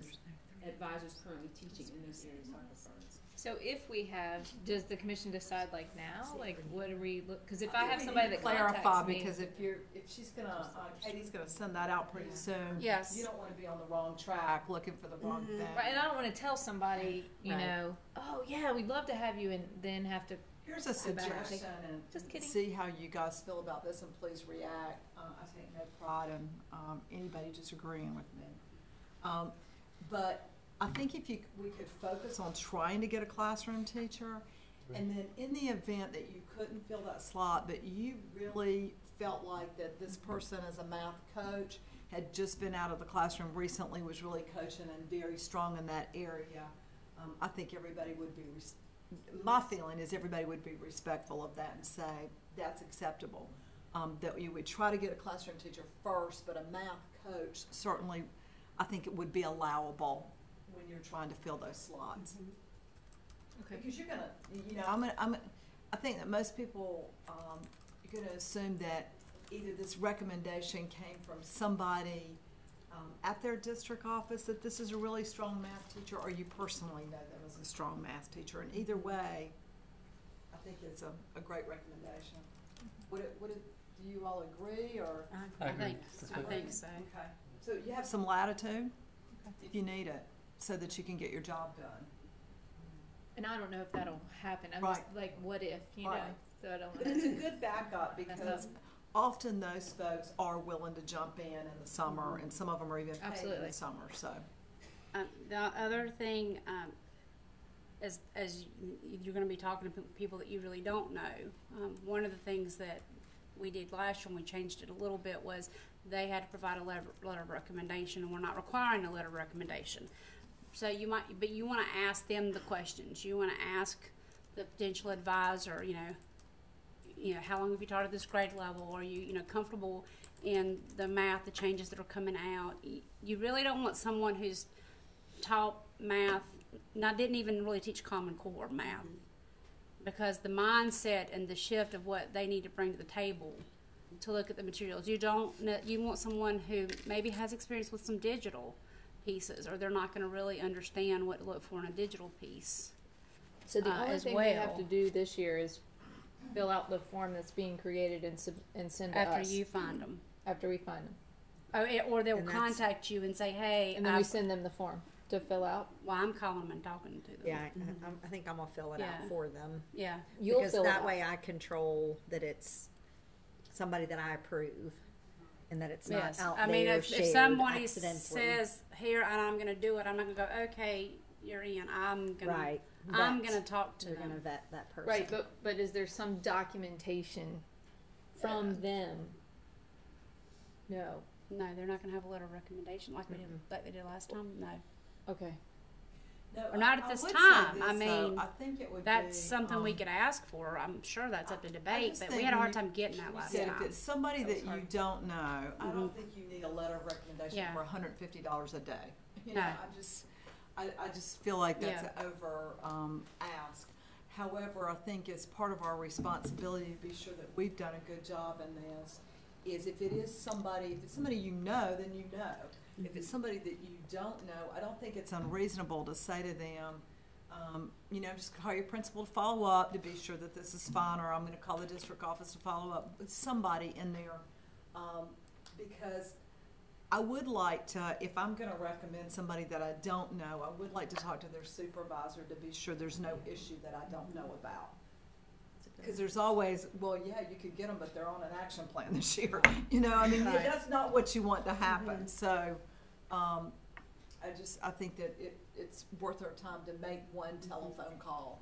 advisors currently teaching in those areas are preferred. So if we have, does the commission decide like now? Like what do we look, because if I have somebody that clarify, contacts me. because if she's gonna, Katie's gonna send that out pretty soon. Yes. You don't wanna be on the wrong track, looking for the wrong thing. Right, and I don't want to tell somebody, Right. oh yeah, we'd love to have you, and then have to. Here's a Go back and suggestion, and Just kidding. see how you guys feel about this, and please react. I take no pride in anybody disagreeing with me. But I think if we could focus on trying to get a classroom teacher, and then in the event that you couldn't fill that slot, but you really felt like that this person as a math coach had just been out of the classroom recently, was really coaching and very strong in that area, I think everybody would be, my feeling is everybody would be respectful of that and say, that's acceptable. That you would try to get a classroom teacher first, but a math coach, certainly, I think it would be allowable when you're trying to fill those slots. Okay. Because you're gonna, I think that most people, you're gonna assume that either this recommendation came from somebody at their district office, that this is a really strong math teacher, or you personally know them as a strong math teacher. And either way, I think it's a great recommendation. Do you all agree, or? I agree. I think so. Okay. So you have some latitude if you need it, so that you can get your job done. And I don't know if that'll happen. I'm Right. just like, what if, Right. So I don't. But it's a good backup, That's because often those folks are willing to jump in the summer, and some of them are even paid in Absolutely. the summer, so. The other thing, as you're going to be talking to people that you really don't know, one of the things that we did last year when we changed it a little bit was they had to provide a letter of recommendation, and we're not requiring a letter of recommendation. So you want to ask them the questions. You want to ask the potential advisor, how long have you taught at this grade level? Are you, comfortable in the math, the changes that are coming out? You really don't want someone who's taught math, didn't even really teach Common Core math, because the mindset and the shift of what they need to bring to the table to look at the materials. You want someone who maybe has experience with some digital pieces, or they're not going to really understand what to look for in a digital piece. So the only as thing we have well. to do this year is fill out the form that's being created and send to us. After you find them. After we find them. Or they'll And that's- contact you and say, hey, And then we send them the form to fill out. well, I'm calling them and talking to them. Yeah, I think I'm gonna fill it Yeah. out for them. Yeah. You'll Because fill it that out. way I control that it's somebody that I approve, and that it's Yes. not out I mean, there if shared somebody accidentally. says, here, and I'm going to do it, I'm not going to go, okay, you're in. I'm going Right. to vet. talk to They're gonna them. vet that person. Right, but is there some documentation from them? No. No, they're not going to have a letter of recommendation like they did last time. No. Okay. No, Or not at I this would say time. I this, though. mean, I think it would That's be, something we could ask for. I'm sure that's up to debate, just but we think had a when hard you- time getting that last said if time. it's somebody that you don't know, I don't think you need a letter of recommendation Yeah. for $150 a day. No. I just feel like that's Yeah. an over ask. However, I think it's part of our responsibility to be sure that we've done a good job in this. Is if it's somebody you know, then you know. If it's somebody that you don't know, I don't think it's unreasonable to say to them, just call your principal to follow up to be sure that this is fine, or I'm going to call the district office to follow up with somebody in there, because I would like to, if I'm going to recommend somebody that I don't know, I would like to talk to their supervisor to be sure there's no issue that I don't know about. Because there's always, well, yeah, you could get them, but they're on an action plan this year. That's not what you want to happen. So, I think that it's worth our time to make one telephone call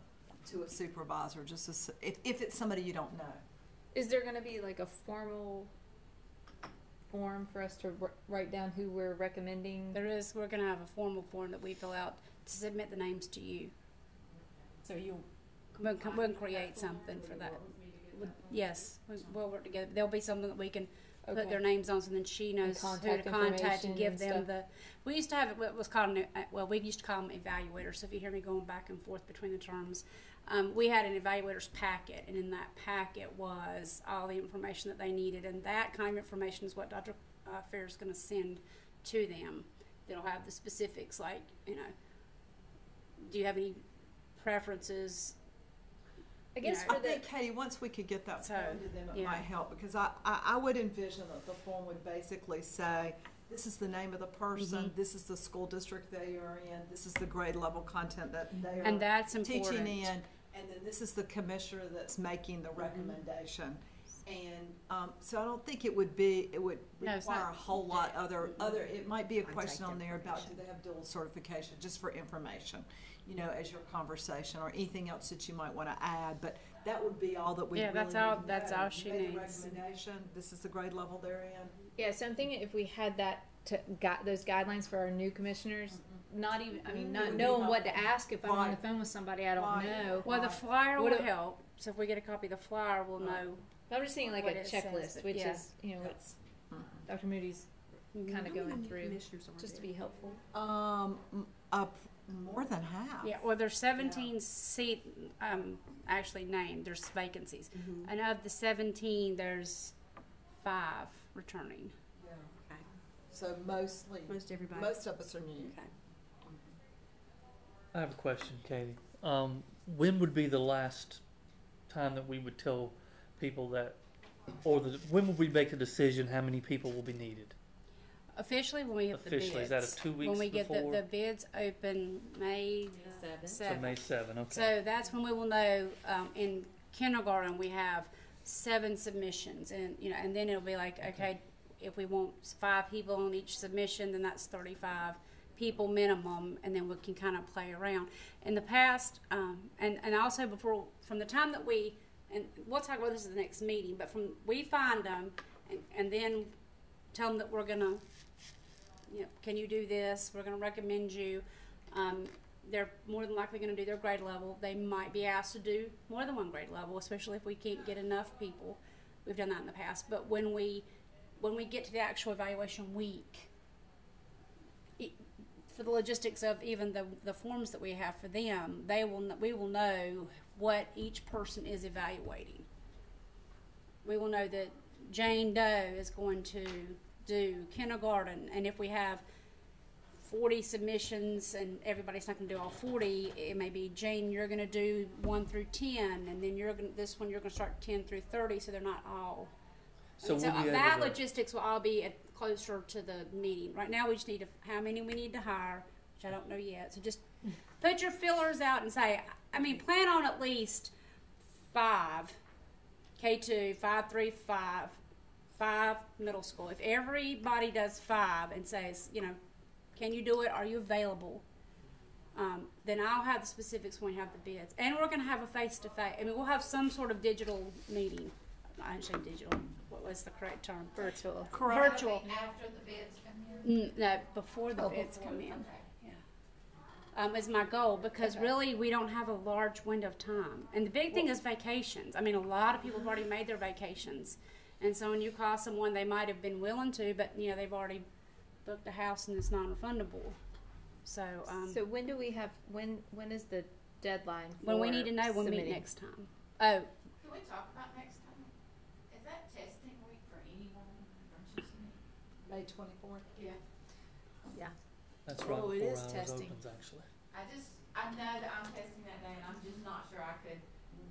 to a supervisor, just if it's somebody you don't know. Is there going to be like a formal form for us to write down who we're recommending? There is. We're going to have a formal form that we fill out to submit the names to you. So we'll create something for that. Yes, we'll work together. There'll be something that we can put Okay. their names on, so then she knows who to contact contact and information give and them stuff. the. We used to have what was called we used to call them evaluators. So if you hear me going back and forth between the terms, we had an evaluator's packet, and in that packet was all the information that they needed, and that kind of information is what Dr. Fair is going to send to them. That'll have the specifics, like, you know, do you have any preferences? I guess No. I for the, think, Katie, once we could get that So, form to them, it yeah. might help, because I would envision that the form would basically say, this is the name of the person, Mm-hmm. this is the school district they are in, this is the grade level content that they are And that's important. teaching in, and then this is the commissioner that's making the recommendation. And, so I don't think it would No, it's require not. a whole lot other, it might be a question on there about, do they have dual certification, just for information, you know, as your conversation, or anything else that you might wanna add, but that would be all that we Yeah, really that's need all- to that's know. all You she made the needs. recommendation, this is the grade level they're in. yeah, so I'm thinking if we had that got those guidelines for our new commissioners, not even, I mean, It not would be knowing what to helpful. ask if I'm on the Right. phone with somebody I don't Right. know. Well, the flyer What will do- help. So if we get a copy of the flyer, we'll know. But I'm just thinking like What a it says, checklist, which yeah. is, you know, it's Mhm. Dr. Moody's kind How of many going new through, commissioners are just to there? be helpful. More than half. Yeah, well, there's 17 seat actually named. There's vacancies, Mhm. and of the 17, there's 5 returning. Yeah. Okay. So mostly, Most everybody. most of us are new. Okay. I have a question, Katie. When would be the last time that we would tell people that, or when would we make the decision how many people will be needed? Officially, when we have the bids. Officially, is that a 2 weeks when we get before? the bids open May Seven. So 7th. May 7, okay. So that's when we will know. In kindergarten, we have 7 submissions, and you know, and then it'll be like, okay, if we want 5 people on each submission, then that's 35 people minimum, and then we can kind of play around. In the past, and also from the time that and we'll talk about this at the next meeting, but from we find them, and then tell them that we're gonna, you know, can you do this? We're gonna recommend you. They're more than likely going to do their grade level. They might be asked to do more than one grade level, especially if we can't get enough people. We've done that in the past. But when we get to the actual evaluation week, for the logistics of even the forms that we have for them, we will know what each person is evaluating. We will know that Jane Doe is going to do kindergarten, and if we have 40 submissions and everybody's not going to do all 40, it may be, Jane, you're going to do 1 through 10, and then you're going to start 10 through 30, so they're not all. So So we'll be that able to, logistics will all be closer to the meeting. Right now, we just need how many we need to hire, which I don't know yet. So just put your fillers out and say, I mean, plan on at least 5 K2, 5, 3, 5 middle school. If everybody does 5 and says, you know, can you do it? Are you available? Then I'll have the specifics when we have the bids. And we're going to have a face-to-face. I mean, we'll have some sort of digital meeting. I didn't say digital. What was the correct term? Virtual. Virtual. After the bids come in? No, before the bids come in. Okay. Yeah. Is my goal, because really we don't have a large window of time. And the big thing is vacations. I mean, a lot of people have already made their vacations. And so when you call someone, they might have been willing to, but, you know, they've already booked a house and it's non-refundable. So, So when do we have, when is the deadline for when we need to know, we'll meet submitting? next time. Oh, Can we talk about next time? Is that testing week for anyone? Don't you see? May 24th. Yeah. that's right Oh, before it is ours testing. opens, actually. I know that I'm testing that day, and I'm just not sure I could.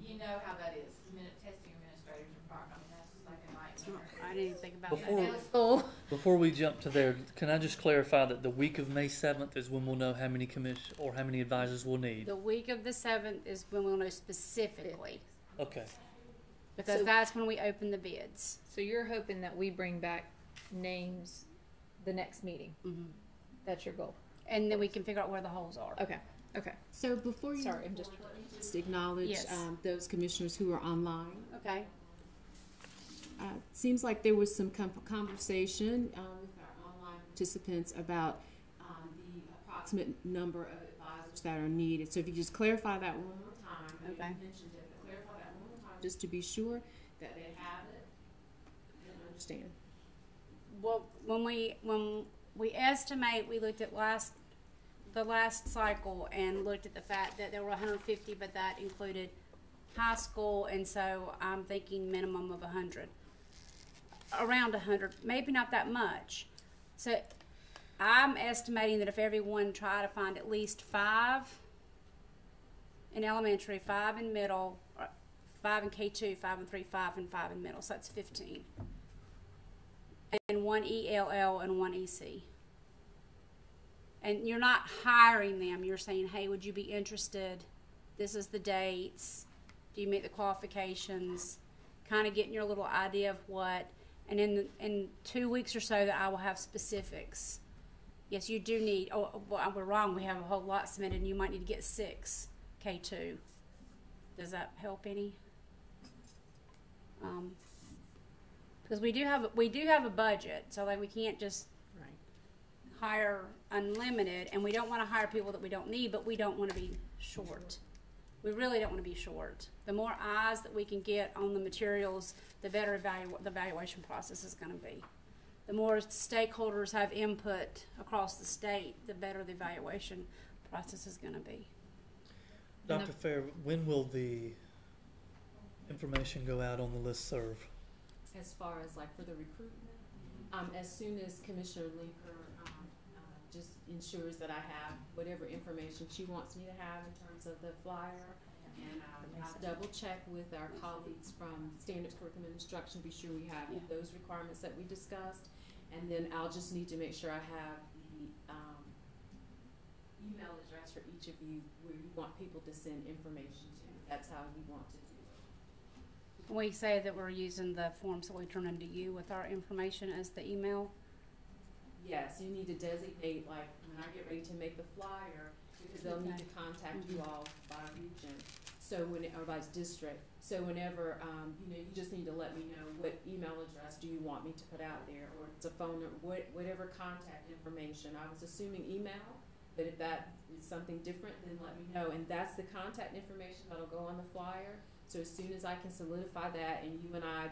You know how that is. Testing administrators are part. I mean, that's just like a nightmare. I didn't even think about Before- that. Oh, Before we jump to there, can I just clarify that the week of May 7th is when we'll know how many how many advisors we'll need? The week of the 7th is when we'll know specifically, Okay. because So- that's when we open the bids. so you're hoping that we bring back names the next meeting? Mm-hmm. That's your goal? And then we can figure out where the holes are. Okay, okay. So before you Sorry, I'm just, just acknowledge Yes. those commissioners who are online. Okay. Seems like there was some conversation with our online participants about the approximate number of advisors that are needed. So if you just clarify that one more time. I know Okay. you mentioned it, but clarify that one more time just to be sure. that they have it, I don't understand. Well, when we estimate, we looked at the last cycle and looked at the fact that there were 150, but that included high school, and so I'm thinking minimum of 100, around 100, maybe not that much. So I'm estimating that if everyone tried to find at least 5 in elementary, 5 in middle, 5 in K2, 5 in 3, 5 and 5 in middle, so that's 15. And 1 ELL and 1 EC. And you're not hiring them. You're saying, hey, would you be interested? This is the dates. Do you meet the qualifications? Kind of getting your little idea of what. And in 2 weeks or so that I will have specifics. Yes, you do need, oh, well, we're wrong. We have a whole lot submitted and you might need to get 6 K2. Does that help any? Because we do have a budget, so like we can't just hire unlimited, and we don't want to hire people that we don't need, but we don't want to be short. We really don't want to be short. The more eyes that we can get on the materials, the better the evaluation process is going to be. The more stakeholders have input across the state, the better the evaluation process is going to be. Dr. Fair, when will the information go out on the listserv? As far as like for the recruitment, as soon as Commissioner Linker just ensures that I have whatever information she wants me to have in terms of the flyer, and I'll double check with our colleagues from Standards Curriculum and Instruction, be sure we have those requirements that we discussed, and then I'll just need to make sure I have the email address for each of you where you want people to send information to. That's how you want to do it. We say that we're using the forms that we turn into you with our information as the email. Yes, you need to designate, like, when I get ready to make the flyer, because they'll need to contact you all by region, so or by district. So whenever, you just need to let me know what email address do you want me to put out there, or it's a phone number, whatever contact information. I was assuming email, but if that is something different, then let me know. And that's the contact information that'll go on the flyer. So as soon as I can solidify that, and you and I,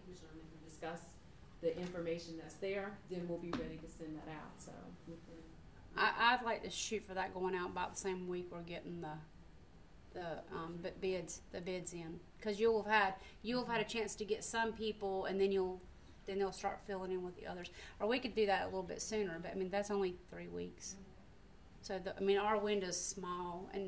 Commissioner Lincoln, discuss the information that's there, then we'll be ready to send that out. So I'd like to shoot for that going out about the same week we're getting the bids in, because you'll have had a chance to get some people, and then they'll start filling in with the others. Or we could do that a little bit sooner, but I mean that's only 3 weeks. So our window's small, and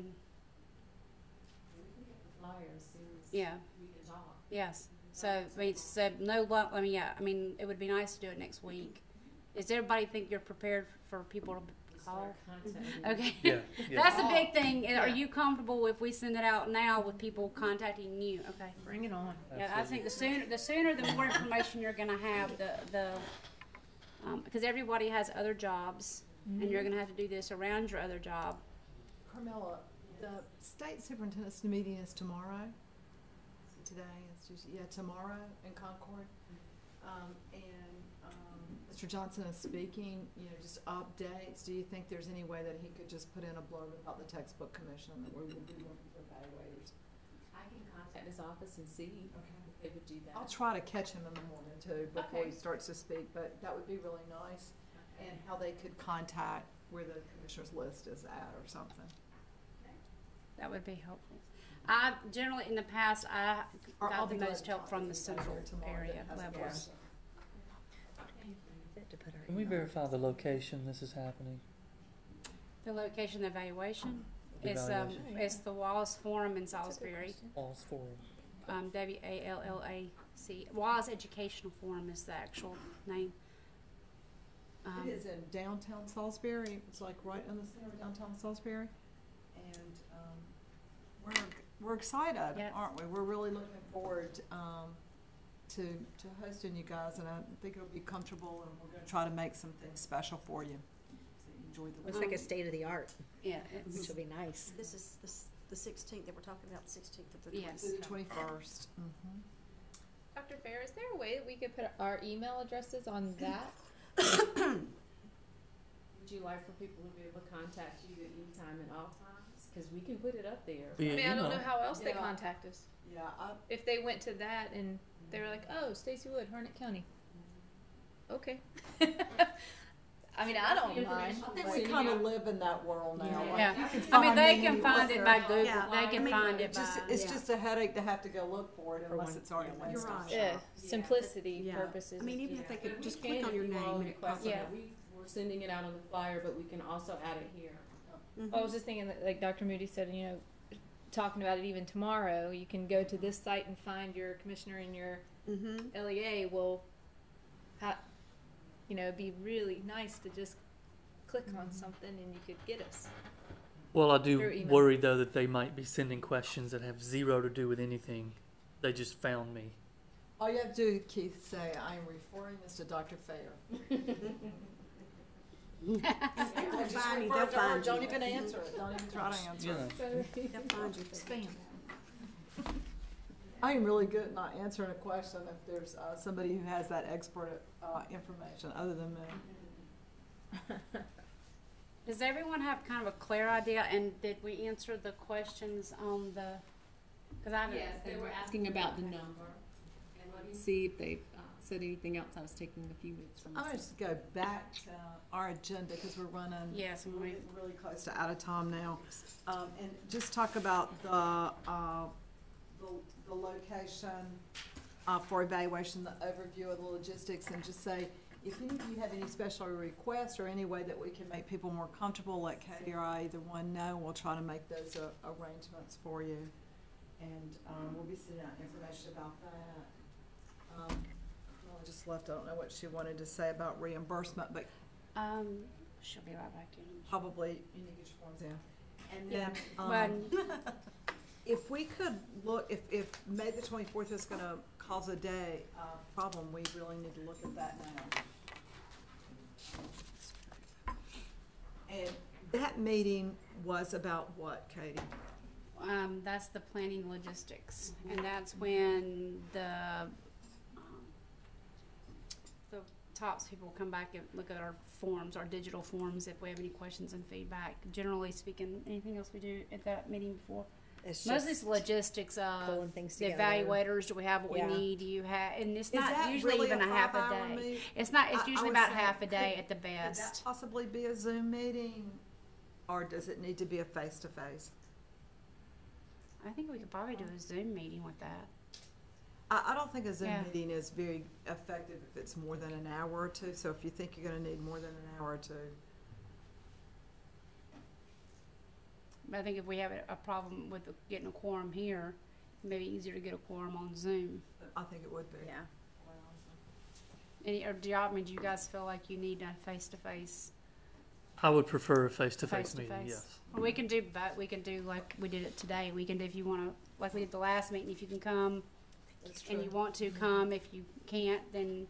we can get the flyer as soon as yeah, we can talk. yes. So I mean, it would be nice to do it next week. Does everybody think you're prepared for people to call? Okay. Yeah. That's a big thing. Are you comfortable if we send it out now with people contacting you? Okay. Bring it on. Yeah, I think the sooner the more information you're going to have, because everybody has other jobs, and you're going to have to do this around your other job. Carmela, the state superintendent's meeting is tomorrow. Today, it's usually, tomorrow in Concord. Mr. Johnson is speaking, just updates. Do you think there's any way that he could just put in a blurb about the textbook commission that we will be looking for evaluators? I can contact his office and see if they would do that. I'll try to catch him in the morning too before he starts to speak, but that would be really nice. And how they could contact where the commissioner's list is at or something. That would be helpful. I generally, in the past, I Or I'll got the be glad most to help talk from to the you central later tomorrow area that has levels. Can we verify the location this is happening? The location evaluation is Evaluation. it's the Wallace Forum in Salisbury. Wallace Forum. WALLAC. Wallace Educational Forum is the actual name. It is in downtown Salisbury. It's like right in the center of downtown Salisbury. And we're excited, Yes. aren't we? We're really looking forward to hosting you guys, and I think it'll be comfortable, and we're going to try to make some things special for you. So you enjoy the It's like a state of the art, Yeah, which will be nice. This is the 16th that we're talking about, the 16th of the Yes. 20th. the 21st. Dr. Fair, is there a way that we could put our email addresses on that? Would you like for people to be able to contact you at any time and all times? because we can put it up there. via I mean, I don't know email. how else they Yeah. contact us. Yeah, If they went to that and they were like, "Oh, Stacy Wood, Harnett County." Okay. I mean, I don't mind. I think we kind of live in that world now. Yeah. Like, Yeah. you can I mean, find they me can find it by Google, Yeah. they can find it by. It's Yeah. just a headache to have to go look for it For unless one- it's already yeah, one You're stop right. shop. Yeah, simplicity Yeah. purposes. I mean, even if they could just click on your If you all name and request it pops it, Yeah. We're sending it out on the flyer, but we can also add it here. Mhm. I was just thinking that, like Dr. Moody said, you know, talking about it even tomorrow, you can go to this site and find your commissioner and your Mhm. LEA. Well, you know, it'd be really nice to just click on something and you could get us. Well, I Through do email. worry though that they might be sending questions that have zero to do with anything. They just found me. All you have to do, Keith, say, I am referring this to Dr. Fair. They'll find you, they'll find you. Don't even answer it, don't even try to answer You it. know. They'll find you. Spam. I am really good at not answering a question if there's somebody who has that expert information other than me. Does everyone have kind of a clear idea, and did we answer the questions on the, cause I haven't. Yes, they were asking about the number, and let me see if they've said anything else. I was taking a few minutes from I'm gonna just go back to our agenda because we're running Yes, and really, we, really close to out of time now. And just talk about the location for evaluation, the overview of the logistics, and just say, if any of you have any special requests or any way that we can make people more comfortable, let Katie or I, either one, know. We'll try to make those arrangements for you. And we'll be sending out information about that. Well, I just left, I don't know what she wanted to say about reimbursement, but she'll be right back in. probably you need to get your forms in. And Yeah, then, if we could look, if May the 24th is gonna cause a day problem, we really need to look at that now. And that meeting was about what, Katie? That's the planning logistics, and that's when the TOPS people come back and look at our forms, our digital forms, if we have any questions and feedback. Generally speaking, anything else we do at that meeting before? It's Mostly just it's logistics of pulling things the together. evaluators, do we have what Yeah. we need, do you have, and it's Is not that usually really even a half a 5-hour day. meeting? It's not, it's I usually was about saying, half a day could- at the Could that best. possibly be a Zoom meeting, or does it need to be a face-to-face? I think we could probably do a Zoom meeting with that. I don't think a Zoom Yeah. meeting is very effective if it's more than an hour or two, so if you think you're gonna need more than an hour or two. But I think if we have a problem with getting a quorum here, it may be easier to get a quorum on Zoom. I think it would be. Yeah. Or do y'all, I mean, do you guys feel like you need a face-to-face? I would prefer a face-to-face meeting, Face-to-face. yes. Or we can do, but we can do like we did it today. We can do, if you wanna, like we did the last meeting, if you can come That's and you want to come, if you can't, then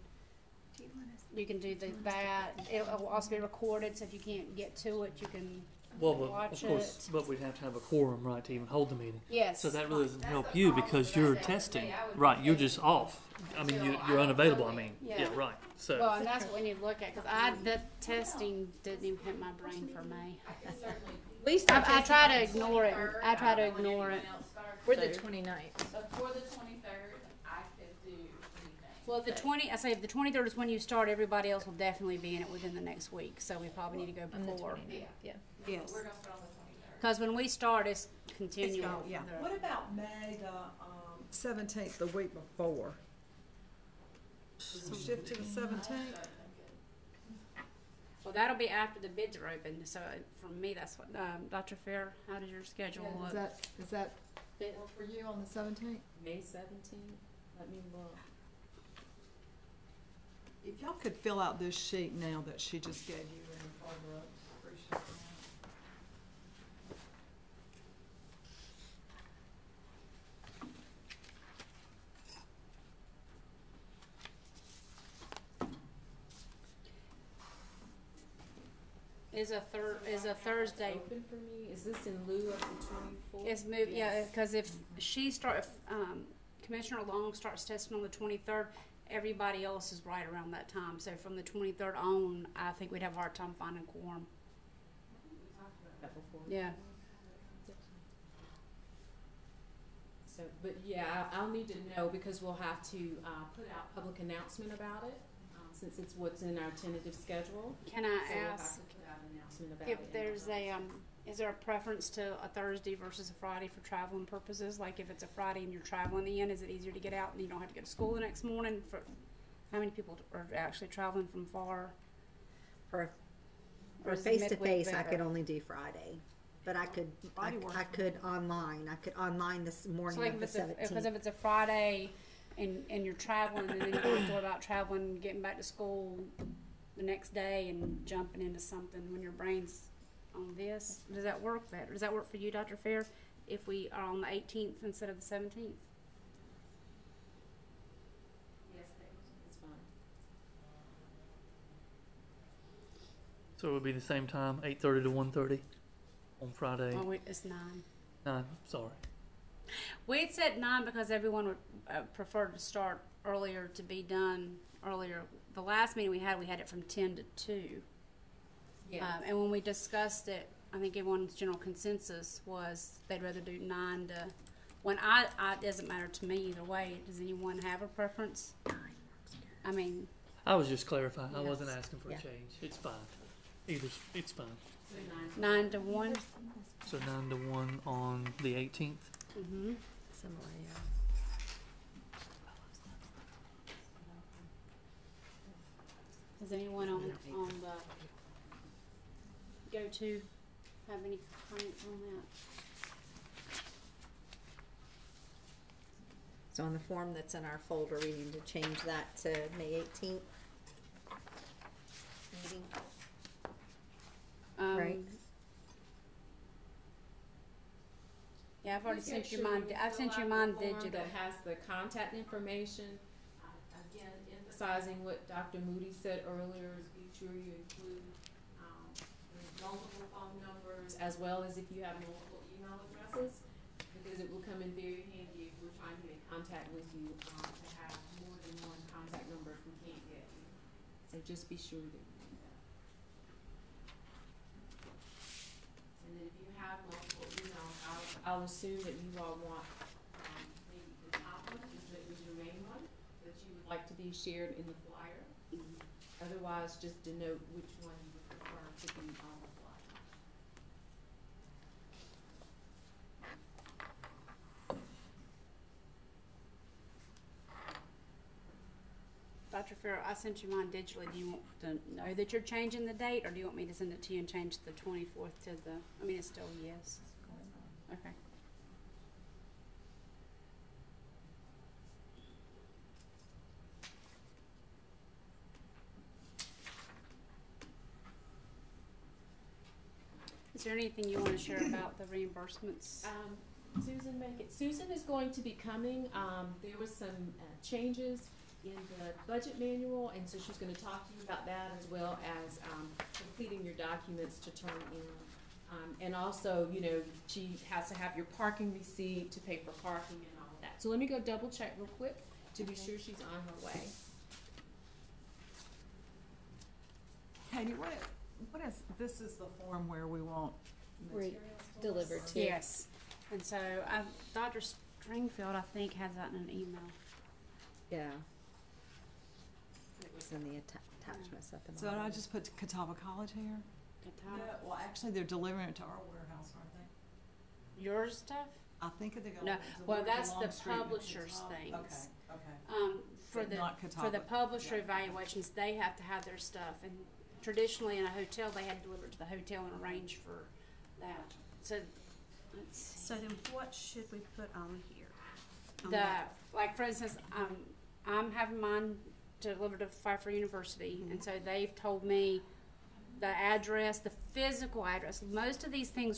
you can do that. It'll also be recorded, so if you can't get to it, you can, Well, but Watch of course, it. but we'd have to have a quorum, right, to even hold the meeting. yes. So that really doesn't help you because you're testing, right, you're just off. I mean, you're unavailable, I mean, Yeah. yeah, right, so. Well, and that's what we need to look at, cause the testing didn't even hit my brain for May. We start I testing try to ignore it. I try to When ignore it. everyone else starts. We're the 29th. So for the 23rd, I could do anything. Well, I say if the 23rd is when you start, everybody else will definitely be in it within the next week, so we probably need to go On the before. 29th. Yeah. Yes. We're gonna start on the 23rd. Cause when we start, it's continuing. go, yeah. for the- What about May the 17th, the week before? Shift to the 17th? Well, that'll be after the bids are open, so for me, that's what, Dr. Fair, how does your schedule look? Is that work for you on the 17th? May 17th, let me look. If y'all could fill out this sheet now that she just gave you and Barbara, appreciate that. Is a Thursday. Open for me, is this in lieu of the 24th? It's moved, yeah, cause if Commissioner Long starts testing on the 23rd, everybody else is right around that time, so from the 23rd on, I think we'd have a hard time finding quorum. That before. Yeah. So, but yeah, I'll need to know because we'll have to put out public announcement about it, since it's what's in our tentative schedule. Can So I we'll have ask to put out an announcement about it. if there's is there a preference to a Thursday versus a Friday for traveling purposes? Like if it's a Friday and you're traveling in, is it easier to get out and you don't have to go to school the next morning? For how many people are actually traveling from far? For Or is face to midweek face, I better? could only do Friday, but I could Friday works I for could online. I could online this morning So like of if the it's if 17th. it's a Friday and you're traveling and then you don't have to worry about traveling, getting back to school the next day and jumping into something when your brain's on this, does that work better? Does that work for you, Dr. Fair, if we are on the 18th instead of the 17th? Yes, it's fine. So it would be the same time, 8:30 to 1:30 on Friday. Oh, wait, it's 9. 9, sorry. We had said 9 because everyone would prefer to start earlier to be done earlier. The last meeting we had it from 10 to 2. Yes. And when we discussed it, I think everyone's general consensus was they'd rather do 9 to. When I it doesn't matter to me either way. Does anyone have a preference? I mean, I was just clarifying. I wasn't Yes. asking for Yeah. a change. It's fine. It's fine. So 9 to 1. So 9 to 1 on the 18th. Mm-hmm. Similar, yeah. Does anyone on the go-to have any comments on that? So on the form that's in our folder, we need to change that to May 18th meeting. Right. Yeah, I've already Just sent make you sure mine. when you I've fill sent you out mine the form digital. That has the contact information. Again, emphasizing what Dr. Moody said earlier is be sure you include multiple phone numbers as well as if you have multiple email addresses, because it will come in very handy if we're trying to get in contact with you to have more than one contact number if we can't get you. So just be sure that you do that. And then if you have multiple emails, I'll assume that you all want, maybe the top one, that was your main one, that you would like to be shared in the flyer. Otherwise, just denote which one you would prefer to be on the flyer. Dr. Farrell, I sent you mine digitally. Do you want to know that you're changing the date, or do you want me to send it to you and change the 24th to the, I mean, it's still yes. Okay. Is there anything you want to share about the reimbursements? Susan, make it. Susan is going to be coming. There was some changes in the budget manual, and so she's going to talk to you about that as well as completing your documents to turn in. And also, you know, she has to have your parking receipt to pay for parking and all of that. So let me go double check real quick to be sure she's on her way. Katie, what is, this is the form where we want Re- materials to delivered us? to- Yes. And so Dr. Stringfield, I think, has that in an email. Yeah. It was in the attachments up in the. So did I just put Catawba College here? Katana. No, well, actually, they're delivering it to our warehouse, aren't they? Your stuff? I think they're No, gonna well, deliver to that's the Longstreet and publisher's Catawba. things. Okay. For But the not for the Catawba. publisher Yeah. evaluations, they have to have their stuff, and traditionally in a hotel, they had to deliver it to the hotel and arrange for that. So, let's see. So then what should we put on here? On The that? like for instance, I'm having mine delivered to Pfeiffer University, and so they've told me the address, the physical address. Most of these things